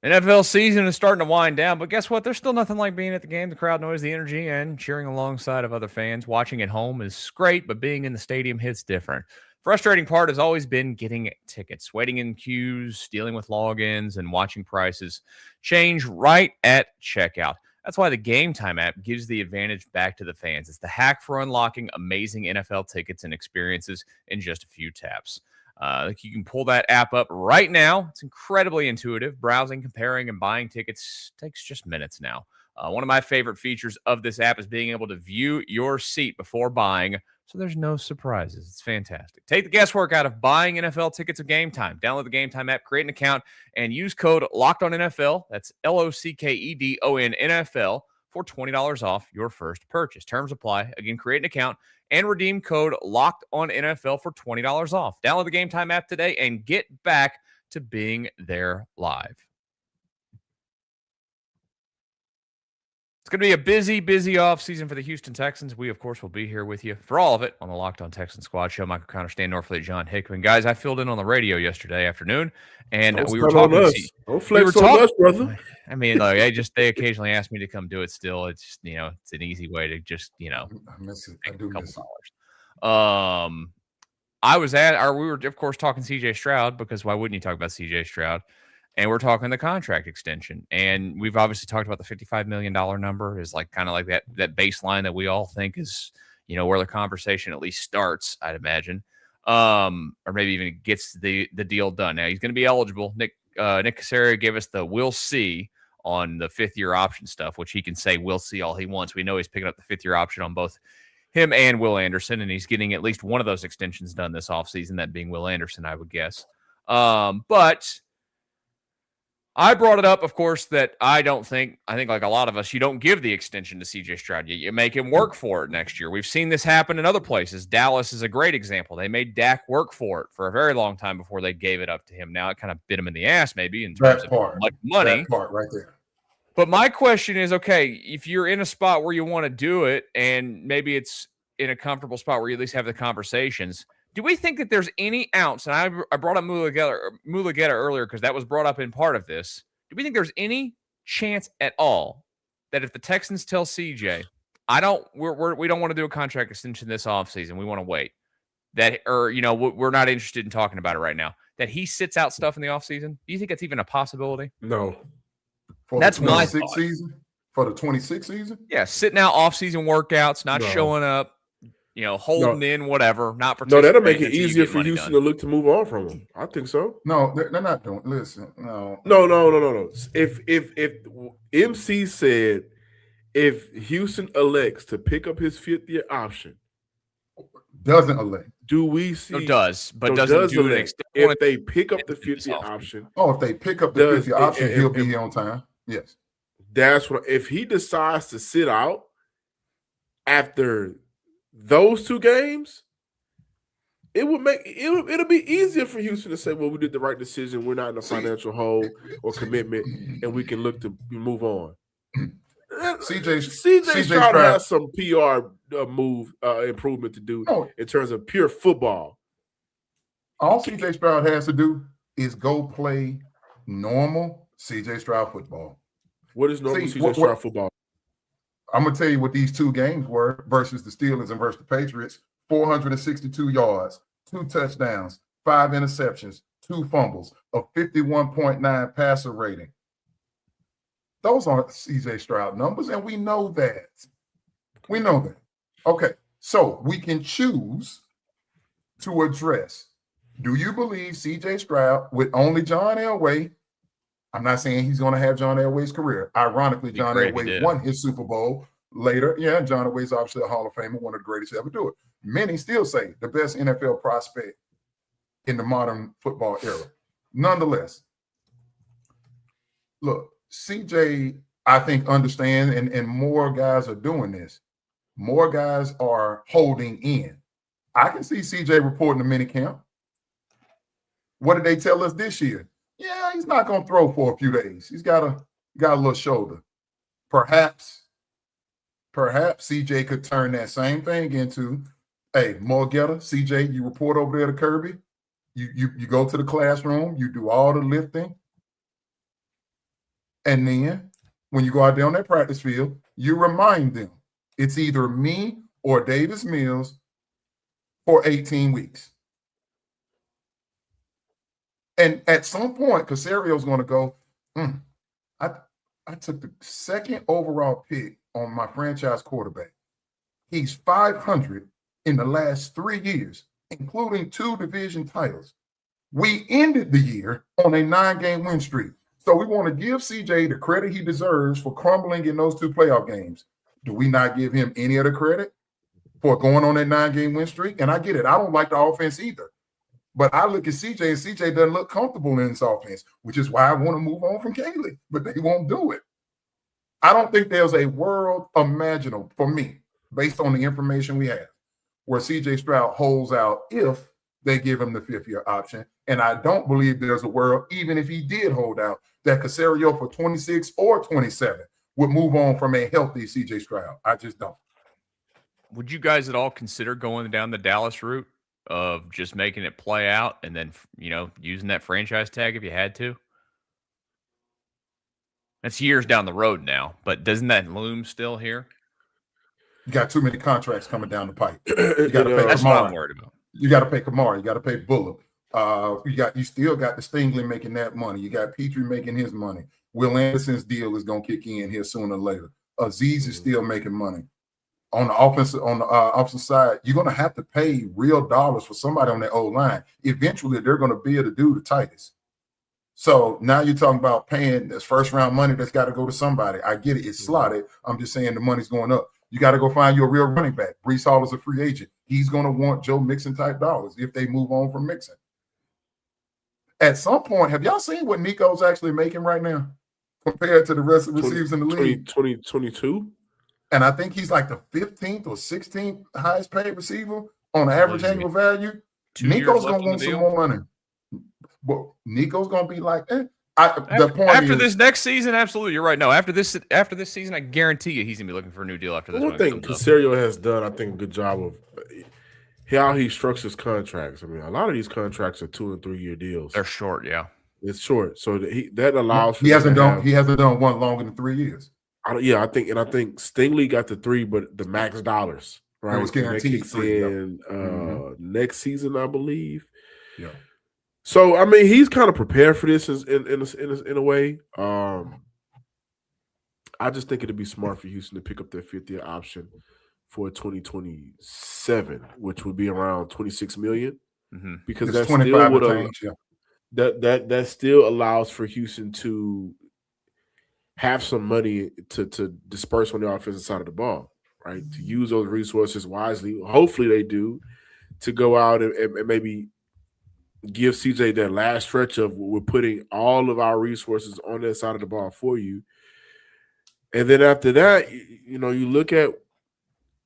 NFL season is starting to wind down, but guess what? There's still nothing like being at the game, the crowd noise, the energy, and cheering alongside of other fans. Watching at home is great, but being in the stadium hits different. Frustrating part has always been getting tickets, waiting in queues, dealing with logins, and watching prices change right at checkout. That's why the Gametime app gives the advantage back to the fans. It's the hack for unlocking amazing NFL tickets and experiences in just a few taps. You can pull that app up right now. It's incredibly intuitive. Browsing, comparing, and buying tickets takes just minutes now. One of my favorite features of this app is being able to view your seat before buying, so there's no surprises. It's fantastic. Take the guesswork out of buying NFL tickets at Gametime. Download the Gametime app, create an account, and use code LOCKEDONNFL. That's LOCKEDON NFL for $20 off your first purchase. Terms apply. Again, create an account and redeem code LOCKEDONNFL for $20 off. Download the Gametime app today and get back to being there live. It's going to be a busy offseason for the Houston Texans. We, of course, will be here with you for all of it on the Locked On Texans Squad Show. Michael Conner, Stan Norfleet, and John Hickman. Guys, I filled in on the radio yesterday afternoon, and we were talking. Don't flex on us, brother. I mean, like, they occasionally ask me to come do it still. It's just, it's an easy way to just, I miss it. I do miss it. We were, of course, talking CJ Stroud, because why wouldn't you talk about CJ Stroud? And we're talking the contract extension. And we've obviously talked about the $55 million number is like kind of like that baseline that we all think is, where the conversation at least starts, I'd imagine. Or maybe even gets the deal done. Now, he's going to be eligible. Nick Caserio gave us the we'll see on the fifth-year option stuff, which he can say we'll see all he wants. We know he's picking up the fifth-year option on both him and Will Anderson, and he's getting at least one of those extensions done this offseason, that being Will Anderson, I would guess. But I brought it up, of course, that I think like a lot of us, you don't give the extension to CJ Stroud. You make him work for it next year. We've seen this happen in other places. Dallas is a great example. They made Dak work for it for a very long time before they gave it up to him. Now it kind of bit him in the ass, maybe, in terms of much money. That part right there. But my question is, okay, if you're in a spot where you want to do it, and maybe it's in a comfortable spot where you at least have the conversations, do we think that there's any ounce, and I brought up Mulugeta earlier because that was brought up in part of this, do we think there's any chance at all that if the Texans tell CJ, we don't want to do a contract extension this offseason, we want to wait, we're not interested in talking about it right now, that he sits out stuff in the offseason? Do you think that's even a possibility? No. That's my thought. Season? For the 26th season? Yeah, sitting out off-season workouts, not showing up, holding in whatever, not participating. No, that'll make it easier for Houston to look to move on from him. I think so. No, they're not doing. Listen, no. If MC said if Houston elects to pick up his fifth-year option, doesn't elect. Do we see? It does, but doesn't do it. If they pick up the fifth-year option. Oh, if they pick up the fifth-year option, he'll be here on time. Yes. That's what. If he decides to sit out after those two games, it'll be easier for Houston to say, well, we did the right decision. We're not in a financial hole or commitment, and we can look to move on. CJ Stroud has some PR improvement to do in terms of pure football. All CJ Stroud has to do is go play normal CJ Stroud football. What is normal CJ Stroud football? I'm going to tell you what these two games were versus the Steelers and versus the Patriots. 462 yards, 2 touchdowns, 5 interceptions, 2 fumbles, a 51.9 passer rating. Those aren't CJ Stroud numbers, and we know that. We know that. Okay, so we can choose to address, do you believe CJ Stroud with only John Elway? I'm not saying he's going to have John Elway's career. Ironically, John Elway won his Super Bowl later. Yeah, John Elway's obviously a Hall of Famer, one of the greatest to ever do it. Many still say the best NFL prospect in the modern football era. Nonetheless, look, CJ, I think, understands, and more guys are doing this. More guys are holding in. I can see CJ reporting to minicamp. What did they tell us this year? Yeah, he's not going to throw for a few days. He's got a little shoulder. Perhaps CJ could turn that same thing into, hey, Mulugeta, CJ, you report over there to Kirby. You go to the classroom. You do all the lifting. And then when you go out there on that practice field, you remind them it's either me or Davis Mills for 18 weeks. And at some point, Caserio's going to go, I took the second overall pick on my franchise quarterback. He's 500 in the last 3 years, including 2 division titles. We ended the year on a 9-game win streak. So we want to give CJ the credit he deserves for crumbling in those 2 playoff games. Do we not give him any of the credit for going on that 9-game win streak? And I get it. I don't like the offense either. But I look at CJ, and CJ doesn't look comfortable in this offense, which is why I want to move on from Caley. But they won't do it. I don't think there's a world imaginable, for me, based on the information we have, where CJ Stroud holds out if they give him the 5th-year option. And I don't believe there's a world, even if he did hold out, that Caserio for 26 or 27 would move on from a healthy CJ Stroud. I just don't. Would you guys at all consider going down the Dallas route of just making it play out and then, using that franchise tag if you had to? That's years down the road now, but doesn't that loom still here? You got too many contracts coming down the pipe. You got to pay That's what I'm worried about. You got to pay Kamara. You got to pay Bullock. You still got the Stingley making that money. You got Petrie making his money. Will Anderson's deal is going to kick in here sooner or later. Aziz is still making money. On the offensive side, you're going to have to pay real dollars for somebody on that old line. Eventually, they're going to be able to do the tightest. So now you're talking about paying this first-round money that's got to go to somebody. I get it. It's slotted. I'm just saying the money's going up. You got to go find you a real running back. Breece Hall is a free agent. He's going to want Joe Mixon-type dollars if they move on from Mixon. At some point, have y'all seen what Nico's actually making right now compared to the rest of the receivers in the league? 2022? And I think he's like the 15th or 16th highest paid receiver on average annual value. Nico's going to want some more money. But Nico's going to be like, after this next season, absolutely, you're right. No, after this season, I guarantee you he's going to be looking for a new deal after this. One thing Caserio has done, I think, a good job of how he structures contracts. I mean, a lot of these contracts are 2 and 3 year deals. They're short, yeah. It's short, so that allows. He hasn't done one longer than 3 years. I think Stingley got the 3, but the max dollars, right? It was guaranteed next season, I believe. Yeah. So I mean, he's kind of prepared for this in a way. I just think it'd be smart for Houston to pick up their 5th-year option for 2027, which would be around $26 million, because that still would that still allows for Houston to have some money to disperse on the offensive side of the ball, right? To use those resources wisely. Hopefully they do, to go out and maybe give CJ that last stretch of we're putting all of our resources on that side of the ball for you. And then after that, you look at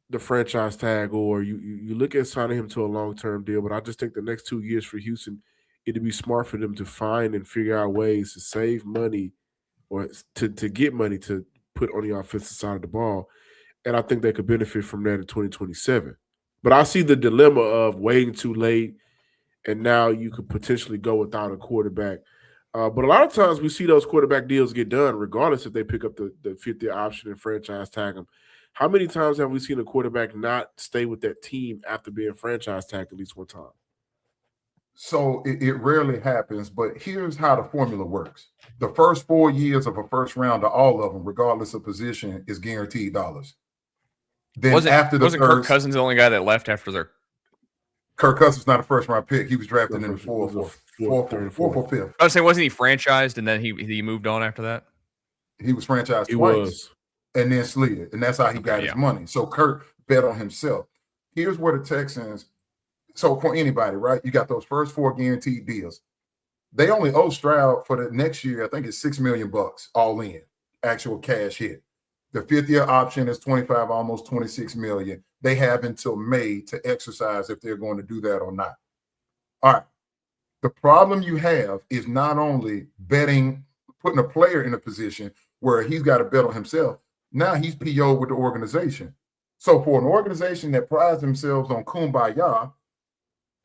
the franchise tag, or you look at signing him to a long-term deal. But I just think the next 2 years for Houston, it'd be smart for them to find and figure out ways to save money or to get money to put on the offensive side of the ball. And I think they could benefit from that in 2027. But I see the dilemma of waiting too late, and now you could potentially go without a quarterback. But a lot of times we see those quarterback deals get done regardless if they pick up the 5th-year option and franchise tag them. How many times have we seen a quarterback not stay with that team after being franchise tagged at least one time? So it rarely happens, but here's how the formula works. The first 4 years of a first round, all of them, regardless of position, is guaranteed dollars. Then wasn't Kirk Cousins the only guy that left after their? Kirk Cousins was not a first round pick. He was drafted in the fourth or fifth. I was saying, wasn't he franchised and then he moved on after that? He was franchised twice and then slid, and that's how he got his money. So Kirk bet on himself. Here's where the Texans. So for anybody, right? You got those first 4 guaranteed deals. They only owe Stroud for the next year. I think it's $6 million all in, actual cash hit. The 5th-year option is 25, almost 26 million. They have until May to exercise if they're going to do that or not. All right. The problem you have is not only putting a player in a position where he's got to bet on himself. Now he's PO'd with the organization. So for an organization that prides themselves on kumbaya,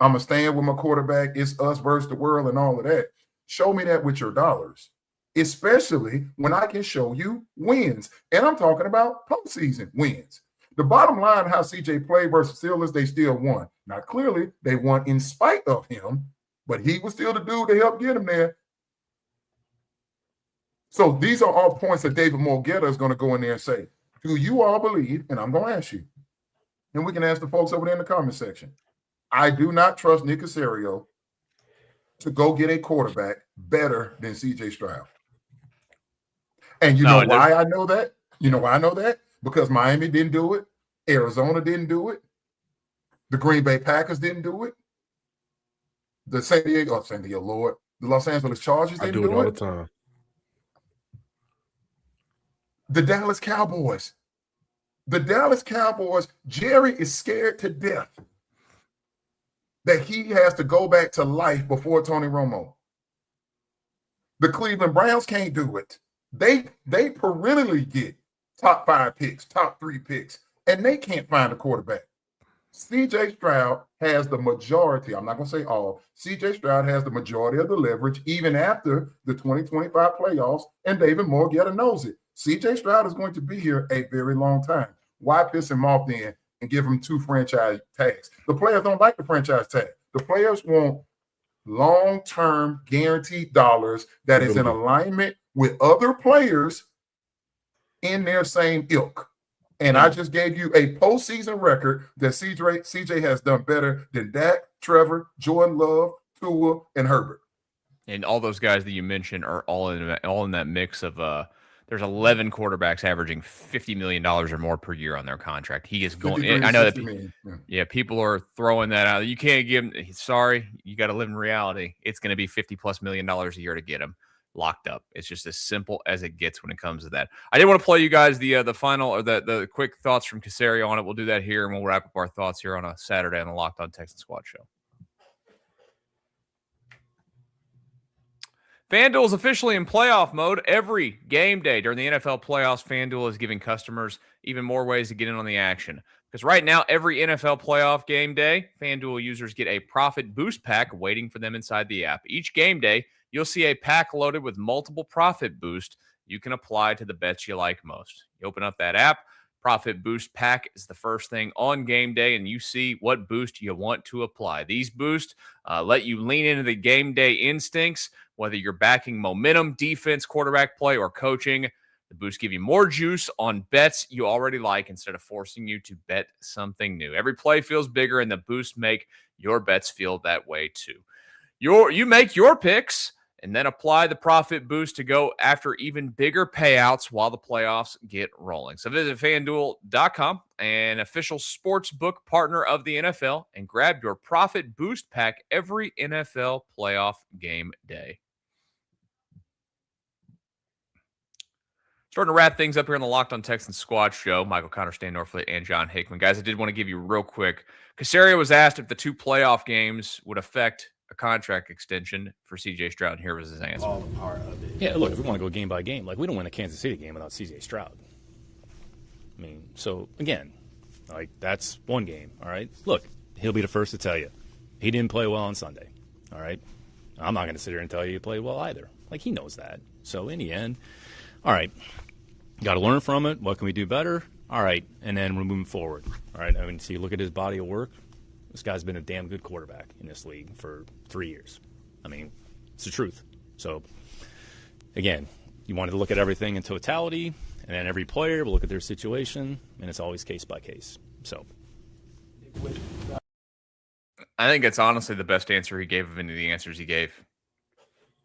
I'm going to stand with my quarterback, it's us versus the world and all of that. Show me that with your dollars. especially when I can show you wins. And I'm talking about postseason wins. The bottom line, how CJ played versus Steelers, they still won. Now, clearly, they won in spite of him, but he was still the dude to help get him there. So these are all points that David Morgetta is going to go in there and say, do you all believe, and I'm going to ask you, and we can ask the folks over there in the comment section, I do not trust Nick Caserio to go get a quarterback better than CJ Stroud. And you know why I know that? You know why I know that? Because Miami didn't do it. Arizona didn't do it. The Green Bay Packers didn't do it. The the Los Angeles Chargers didn't do it. all the time. The Dallas Cowboys. The Dallas Cowboys, Jerry is scared to death that he has to go back to life before Tony Romo. The Cleveland Browns can't do it. They perennially get top 5 picks, top 3 picks, and they can't find a quarterback. CJ Stroud has the majority. I'm not going to say all. CJ Stroud has the majority of the leverage even after the 2025 playoffs, and David Morgetta knows it. CJ Stroud is going to be here a very long time. Why piss him off then and give him 2 franchise tags? The players don't like the franchise tag. The players want long-term guaranteed dollars that is in alignment with other players in their same ilk. And I just gave you a postseason record that CJ has done better than Dak, Trevor, Jordan Love, Tua, and Herbert. And all those guys that you mentioned are all in that mix of there's 11 quarterbacks averaging $50 million or more per year on their contract. He is going. I know that people are throwing that out. You can't give him. Sorry, you got to live in reality. It's going to be $50+ million a year to get him locked up. It's just as simple as it gets when it comes to that. I did want to play you guys the final or the quick thoughts from Caserio on it. We'll do that here, and we'll wrap up our thoughts here on a Saturday on the Locked On Texans Squad show. FanDuel is officially in playoff mode. Every game day during the NFL playoffs, FanDuel is giving customers even more ways to get in on the action. Because right now, every NFL playoff game day, FanDuel users get a profit boost pack waiting for them inside the app. Each game day, you'll see a pack loaded with multiple profit boosts you can apply to the bets you like most. You open up that app, profit boost pack is the first thing on game day, and you see what boost you want to apply. These boosts let you lean into the game day instincts, whether you're backing momentum, defense, quarterback play, or coaching. The boosts give you more juice on bets you already like instead of forcing you to bet something new. Every play feels bigger, and the boosts make your bets feel that way too. You make your picks and then apply the profit boost to go after even bigger payouts while the playoffs get rolling. So visit FanDuel.com, an official sports book partner of the NFL, and grab your profit boost pack every NFL playoff game day. Starting to wrap things up here on the Locked On Texans Squad show. Michael Connor, Stan Norfleet, and John Hickman. Guys, I did want to give you real quick. Caserio was asked if the 2 playoff games would affect a contract extension for CJ Stroud, and here was his answer. All a part of it. Yeah, look, if we want to go game by game, like we don't win a Kansas City game without CJ Stroud. I mean, so again, like that's one game, all right? Look, he'll be the first to tell you he didn't play well on Sunday, all right? I'm not going to sit here and tell you he played well either. Like he knows that. So in the end, all right, got to learn from it. What can we do better? All right, and then we're moving forward. All right, I mean, so you look at his body of work. This guy's been a damn good quarterback in this league for 3 years. I mean, it's the truth. So, again, you wanted to look at everything in totality, and then every player will look at their situation, and it's always case by case. So, I think it's honestly the best answer he gave of any of the answers he gave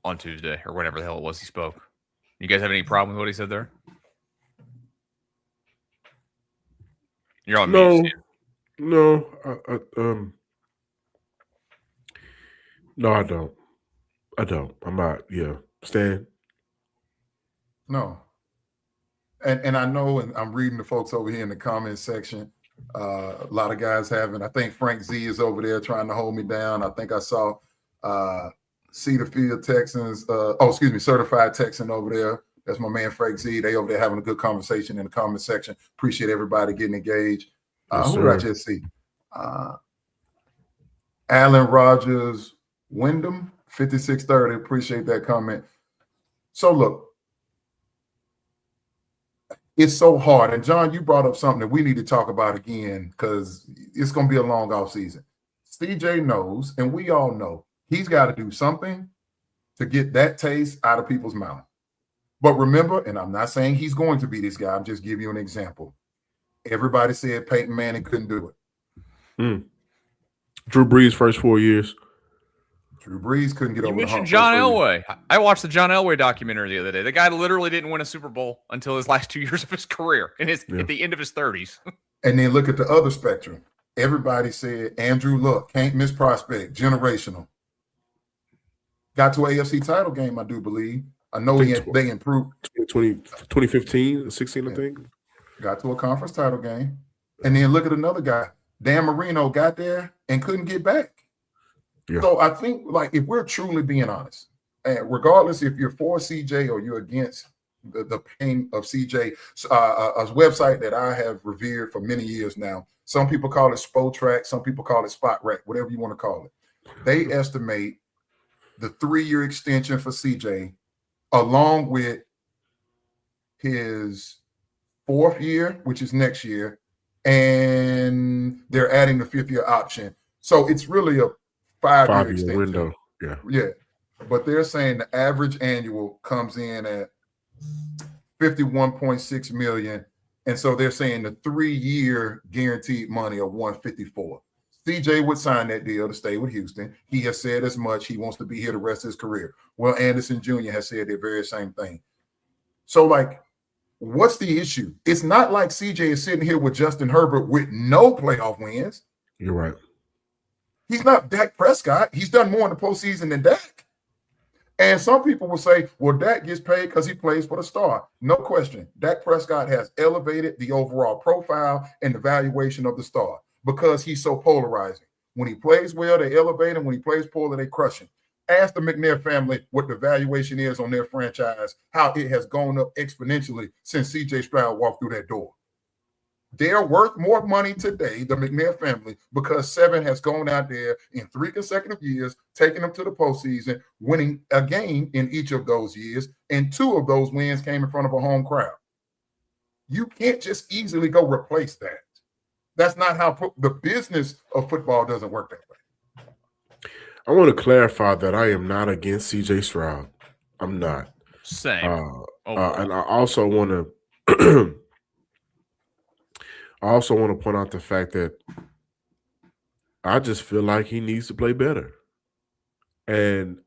on Tuesday or whatever the hell it was he spoke. You guys have any problem with what he said there? You're on mute. No, no, I don't. I'm not. Yeah, Stan. No. And I know, and I'm reading the folks over here in the comments section. A lot of guys haven't. I think Frank Z is over there trying to hold me down. I think I saw Cedar Field Texans. Certified Texan over there. That's my man Frank Z. They over there having a good conversation in the comment section. Appreciate everybody getting engaged. Who did I just see? Alan Rogers Wyndham, 5630. Appreciate that comment. So look, it's so hard. And John, you brought up something that we need to talk about again because it's going to be a long off season. CJ knows, and we all know, he's got to do something to get that taste out of people's mouth. But remember, and I'm not saying he's going to be this guy, I'm just giving you an example. Everybody said Peyton Manning couldn't do it. Drew Brees' first 4 years. Drew Brees couldn't get You over the mentioned hump. John Elway. I watched the John Elway documentary the other day. The guy literally didn't win a Super Bowl until his last 2 years of his career, at the end of his 30s. And then look at the other spectrum. Everybody said Andrew Luck, can't miss prospect, generational. Got to an AFC title game, I do believe. I know they improved. 2015, 16, I think. Got to a conference title game. And then look at another guy. Dan Marino got there and couldn't get back. Yeah. So I think, like, if we're truly being honest, and regardless if you're for CJ or you're against the pain of CJ, a website that I have revered for many years now, some people call it Spotrac, some people call it Spotrac, whatever you want to call it. They estimate the 3-year extension for CJ along with his 4th year, which is next year, and they're adding the 5th-year option. So it's really a 5-year extension window. Yeah. But they're saying the average annual comes in at $51.6 million. And so they're saying the 3-year guaranteed money of $154. CJ would sign that deal to stay with Houston. He has said as much. He wants to be here the rest of his career. Well, Anderson Jr. has said the very same thing. So, like, what's the issue? It's not like CJ is sitting here with Justin Herbert with no playoff wins. You're right. He's not Dak Prescott. He's done more in the postseason than Dak. And some people will say, well, Dak gets paid because he plays for the star. No question. Dak Prescott has elevated the overall profile and the valuation of the star because he's so polarizing. When he plays well, they elevate him. When he plays poorly, they crush him. Ask the McNair family what the valuation is on their franchise, how it has gone up exponentially since CJ Stroud walked through that door. They're worth more money today, the McNair family, because 7 has gone out there in 3 consecutive years, taking them to the postseason, winning a game in each of those years, and 2 of those wins came in front of a home crowd. You can't just easily go replace that. That's not how the business of football doesn't work that way. I want to clarify that I am not against CJ Stroud. I'm not. Same. And I also want to point out the fact that I just feel like he needs to play better. And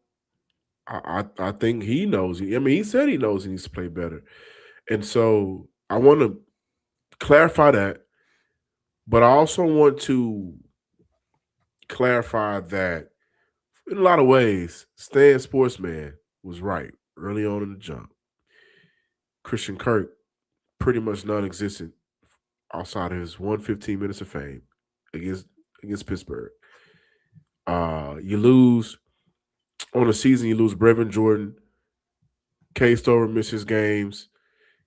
I think he knows. He said he knows he needs to play better. And so I want to clarify that. But I also want to clarify that in a lot of ways, Stan Sportsman was right early on in the jump. Christian Kirk, pretty much non-existent outside of his 115 minutes of fame against Pittsburgh. You lose on the season, you lose Brevin Jordan. K-Stover misses games.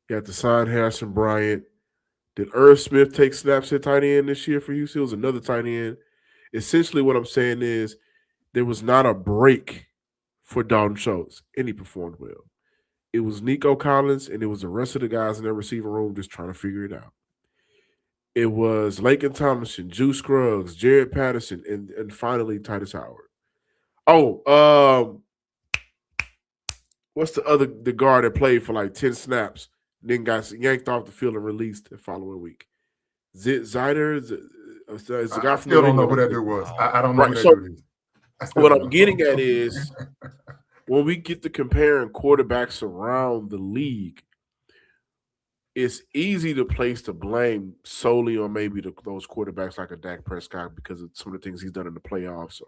You have to sign Harrison Bryant. Did Irv Smith take snaps at tight end this year for Houston? It was another tight end. Essentially what I'm saying is there was not a break for Dalton Schultz, and he performed well. It was Nico Collins, and it was the rest of the guys in their receiver room just trying to figure it out. It was Laken Tomlinson, Juice Scruggs, Jared Patterson, and finally Titus Howard. What's the guard that played for like 10 snaps, then got yanked off the field and released the following week? Zider? Is the guy I still don't know who that dude was. I don't know who that dude is. What I'm getting at is when we get to comparing quarterbacks around the league, it's easy to place the blame solely on maybe those quarterbacks like a Dak Prescott because of some of the things he's done in the playoffs,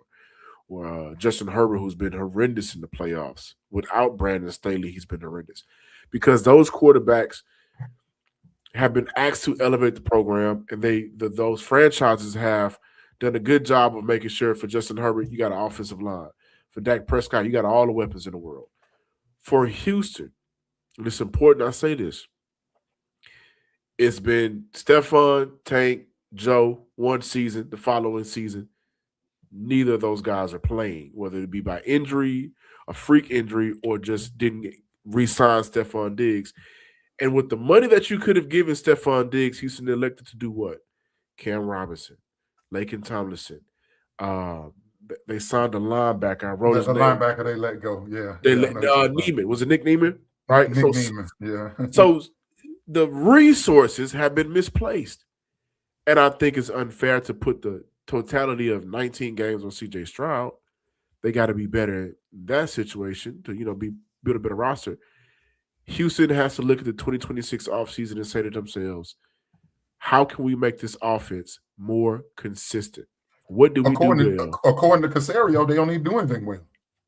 or Justin Herbert, who's been horrendous in the playoffs. Without Brandon Staley, he's been horrendous because those quarterbacks have been asked to elevate the program, and those franchises have done a good job of making sure for Justin Herbert, you got an offensive line. For Dak Prescott, you got all the weapons in the world. For Houston, and it's important I say this, it's been Stephon, Tank, Joe, one season, the following season. Neither of those guys are playing, whether it be by injury, a freak injury, or just didn't re-sign Stephon Diggs. And with the money that you could have given Stephon Diggs, Houston elected to do what? Cam Robinson, Laken Tomlinson. They signed a linebacker. I wrote his the name. linebacker they let go. Yeah. They let Neiman. Was it Nick Neiman? Right. Nick Neiman. Yeah. So the resources have been misplaced. And I think it's unfair to put the totality of 19 games on CJ Stroud. They got to be better in that situation to, build a better roster. Houston has to look at the 2026 offseason and say to themselves, how can we make this offense more consistent? What do we do well? According to Caserio, they don't need to do anything well.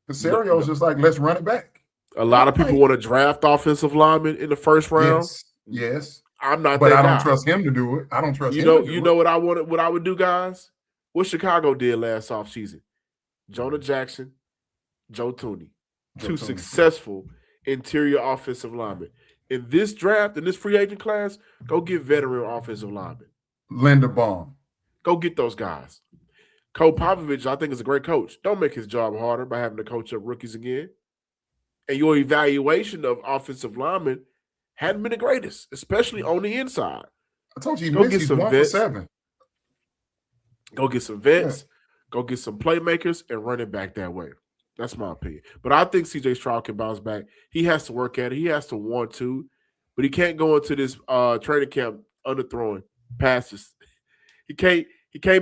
Caserio's just like, let's run it back. A lot of people want to draft offensive linemen in the first round. Yes. I'm not but that I guy. don't trust him to do it. I don't trust him to do it. What I would do, guys? What Chicago did last offseason. Jonah Jackson, Joe Thuney. Two successful interior offensive linemen. In this draft, in this free agent class, go get veteran offensive linemen. Linderbaum. Go get those guys. Coach Popovich, I think, is a great coach. Don't make his job harder by having to coach up rookies again. And your evaluation of offensive linemen hadn't been the greatest, especially on the inside. I told you, go get some 1 vets. for 7. Go get some vets. Yeah. Go get some playmakers and run it back that way. That's my opinion. But I think CJ Stroud can bounce back. He has to work at it. He has to want to. But he can't go into this training camp underthrowing passes. He can't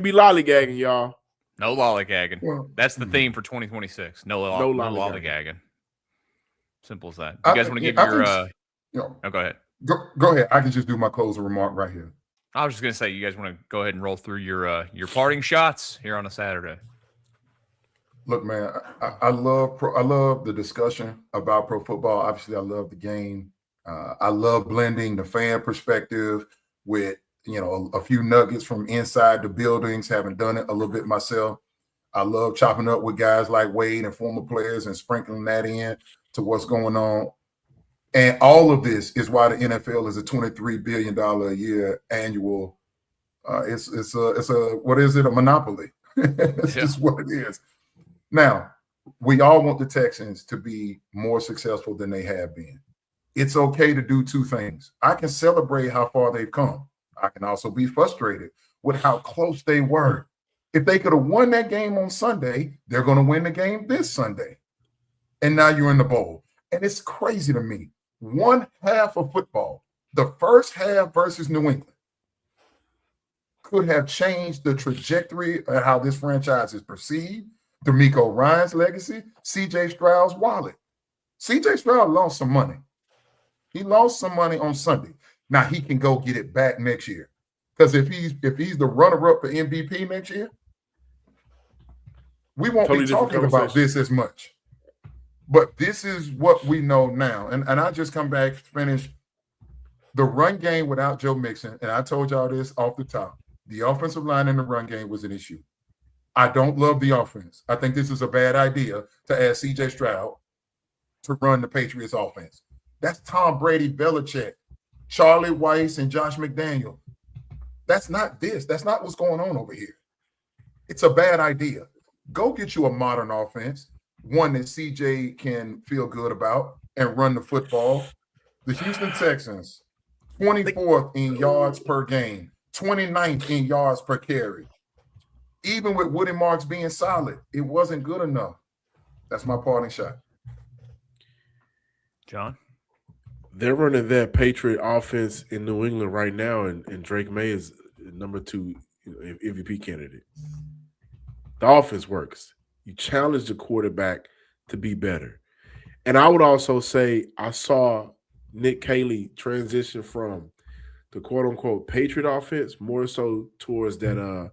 be lollygagging, y'all. No lollygagging. Well, that's the theme for 2026. No lollygagging. Simple as that. You guys want to give your go ahead. Go ahead. I can just do my closing remark right here. I was just gonna say, you guys want to go ahead and roll through your parting shots here on a Saturday. Look, man, I love the discussion about pro football. Obviously, I love the game. I love blending the fan perspective with a few nuggets from inside the buildings. Having done it a little bit myself, I love chopping up with guys like Wade and former players and sprinkling that in to what's going on. And all of this is why the NFL is a $23 billion a year annual. It's a what is it? A monopoly. It's just what it is. Now, we all want the Texans to be more successful than they have been. It's okay to do two things. I can celebrate how far they've come. I can also be frustrated with how close they were. If they could have won that game on Sunday, they're going to win the game this Sunday. And now you're in the bowl. And it's crazy to me. One half of football, the first half versus New England, could have changed the trajectory of how this franchise is perceived, D'Amico Ryan's legacy, CJ Stroud's wallet. CJ Stroud lost some money. He lost some money on Sunday. Now he can go get it back next year. Because if he's the runner-up for MVP next year, we won't be talking about this as much. But this is what we know now. And I just come back, finish the run game without Joe Mixon. And I told y'all this off the top. The offensive line in the run game was an issue. I don't love the offense. I think this is a bad idea to ask CJ Stroud to run the Patriots offense. That's Tom Brady, Belichick, Charlie Weiss, and Josh McDaniel. That's not this. That's not what's going on over here. It's a bad idea. Go get you a modern offense, one that CJ can feel good about, and run the football. The Houston Texans, 24th in yards per game, 29th in yards per carry. Even with Woody Marks being solid, it wasn't good enough. That's my parting shot. John? They're running that Patriot offense in New England right now, and Drake May is number 2 MVP candidate. The offense works. You challenge the quarterback to be better. And I would also say I saw Nick Caserio transition from the quote-unquote Patriot offense more so towards that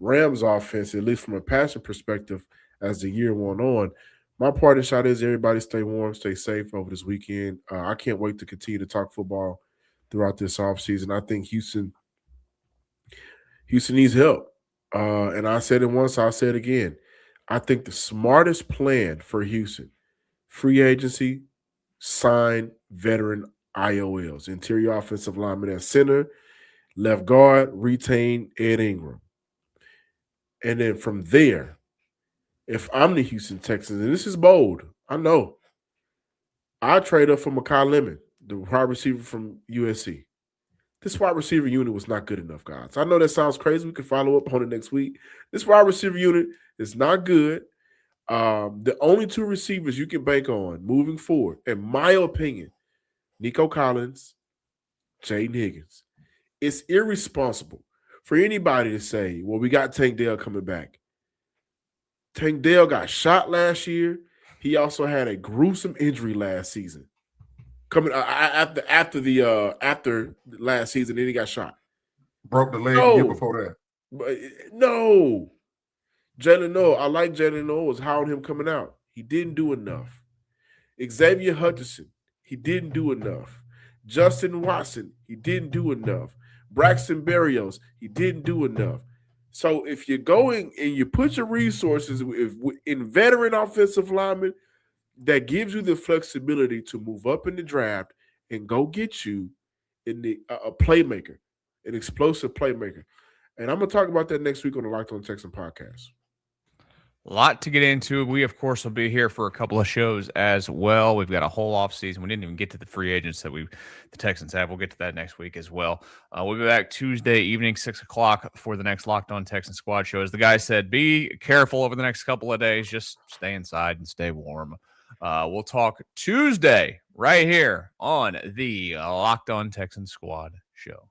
Rams offense, at least from a passing perspective, as the year went on. My parting shot is everybody stay warm, stay safe over this weekend. I can't wait to continue to talk football throughout this offseason. I think Houston needs help. And I said it once, I'll say it again. I think the smartest plan for Houston, free agency, sign veteran IOLs, interior offensive lineman at center, left guard, retain Ed Ingram. And then from there, if I'm the Houston Texans, and this is bold, I know, I trade up for Makai Lemon, the wide receiver from USC. This wide receiver unit was not good enough, guys. I know that sounds crazy. We can follow up on it next week. This wide receiver unit is not good. The only two receivers you can bank on moving forward, in my opinion, Nico Collins, Jaden Higgins. It's irresponsible for anybody to say, well, we got Tank Dell coming back. Tank Dell got shot last year. He also had a gruesome injury last season. Coming after last season, then he got shot. Broke the leg the year before that. But no. Jalen Noel, I like Jalen Noel, was high on him coming out. He didn't do enough. Xavier Hutchinson, he didn't do enough. Justin Watson, he didn't do enough. Braxton Berrios, he didn't do enough. So if you're going and you put your resources in veteran offensive linemen, that gives you the flexibility to move up in the draft and go get you a playmaker, an explosive playmaker. And I'm going to talk about that next week on the Locked On Texans podcast. A lot to get into. We, of course, will be here for a couple of shows as well. We've got a whole offseason. We didn't even get to the free agents that the Texans have. We'll get to that next week as well. We'll be back Tuesday evening, 6 o'clock for the next Locked On Texans Squad show. As the guy said, be careful over the next couple of days. Just stay inside and stay warm. We'll talk Tuesday right here on the Locked On Texans Squad show.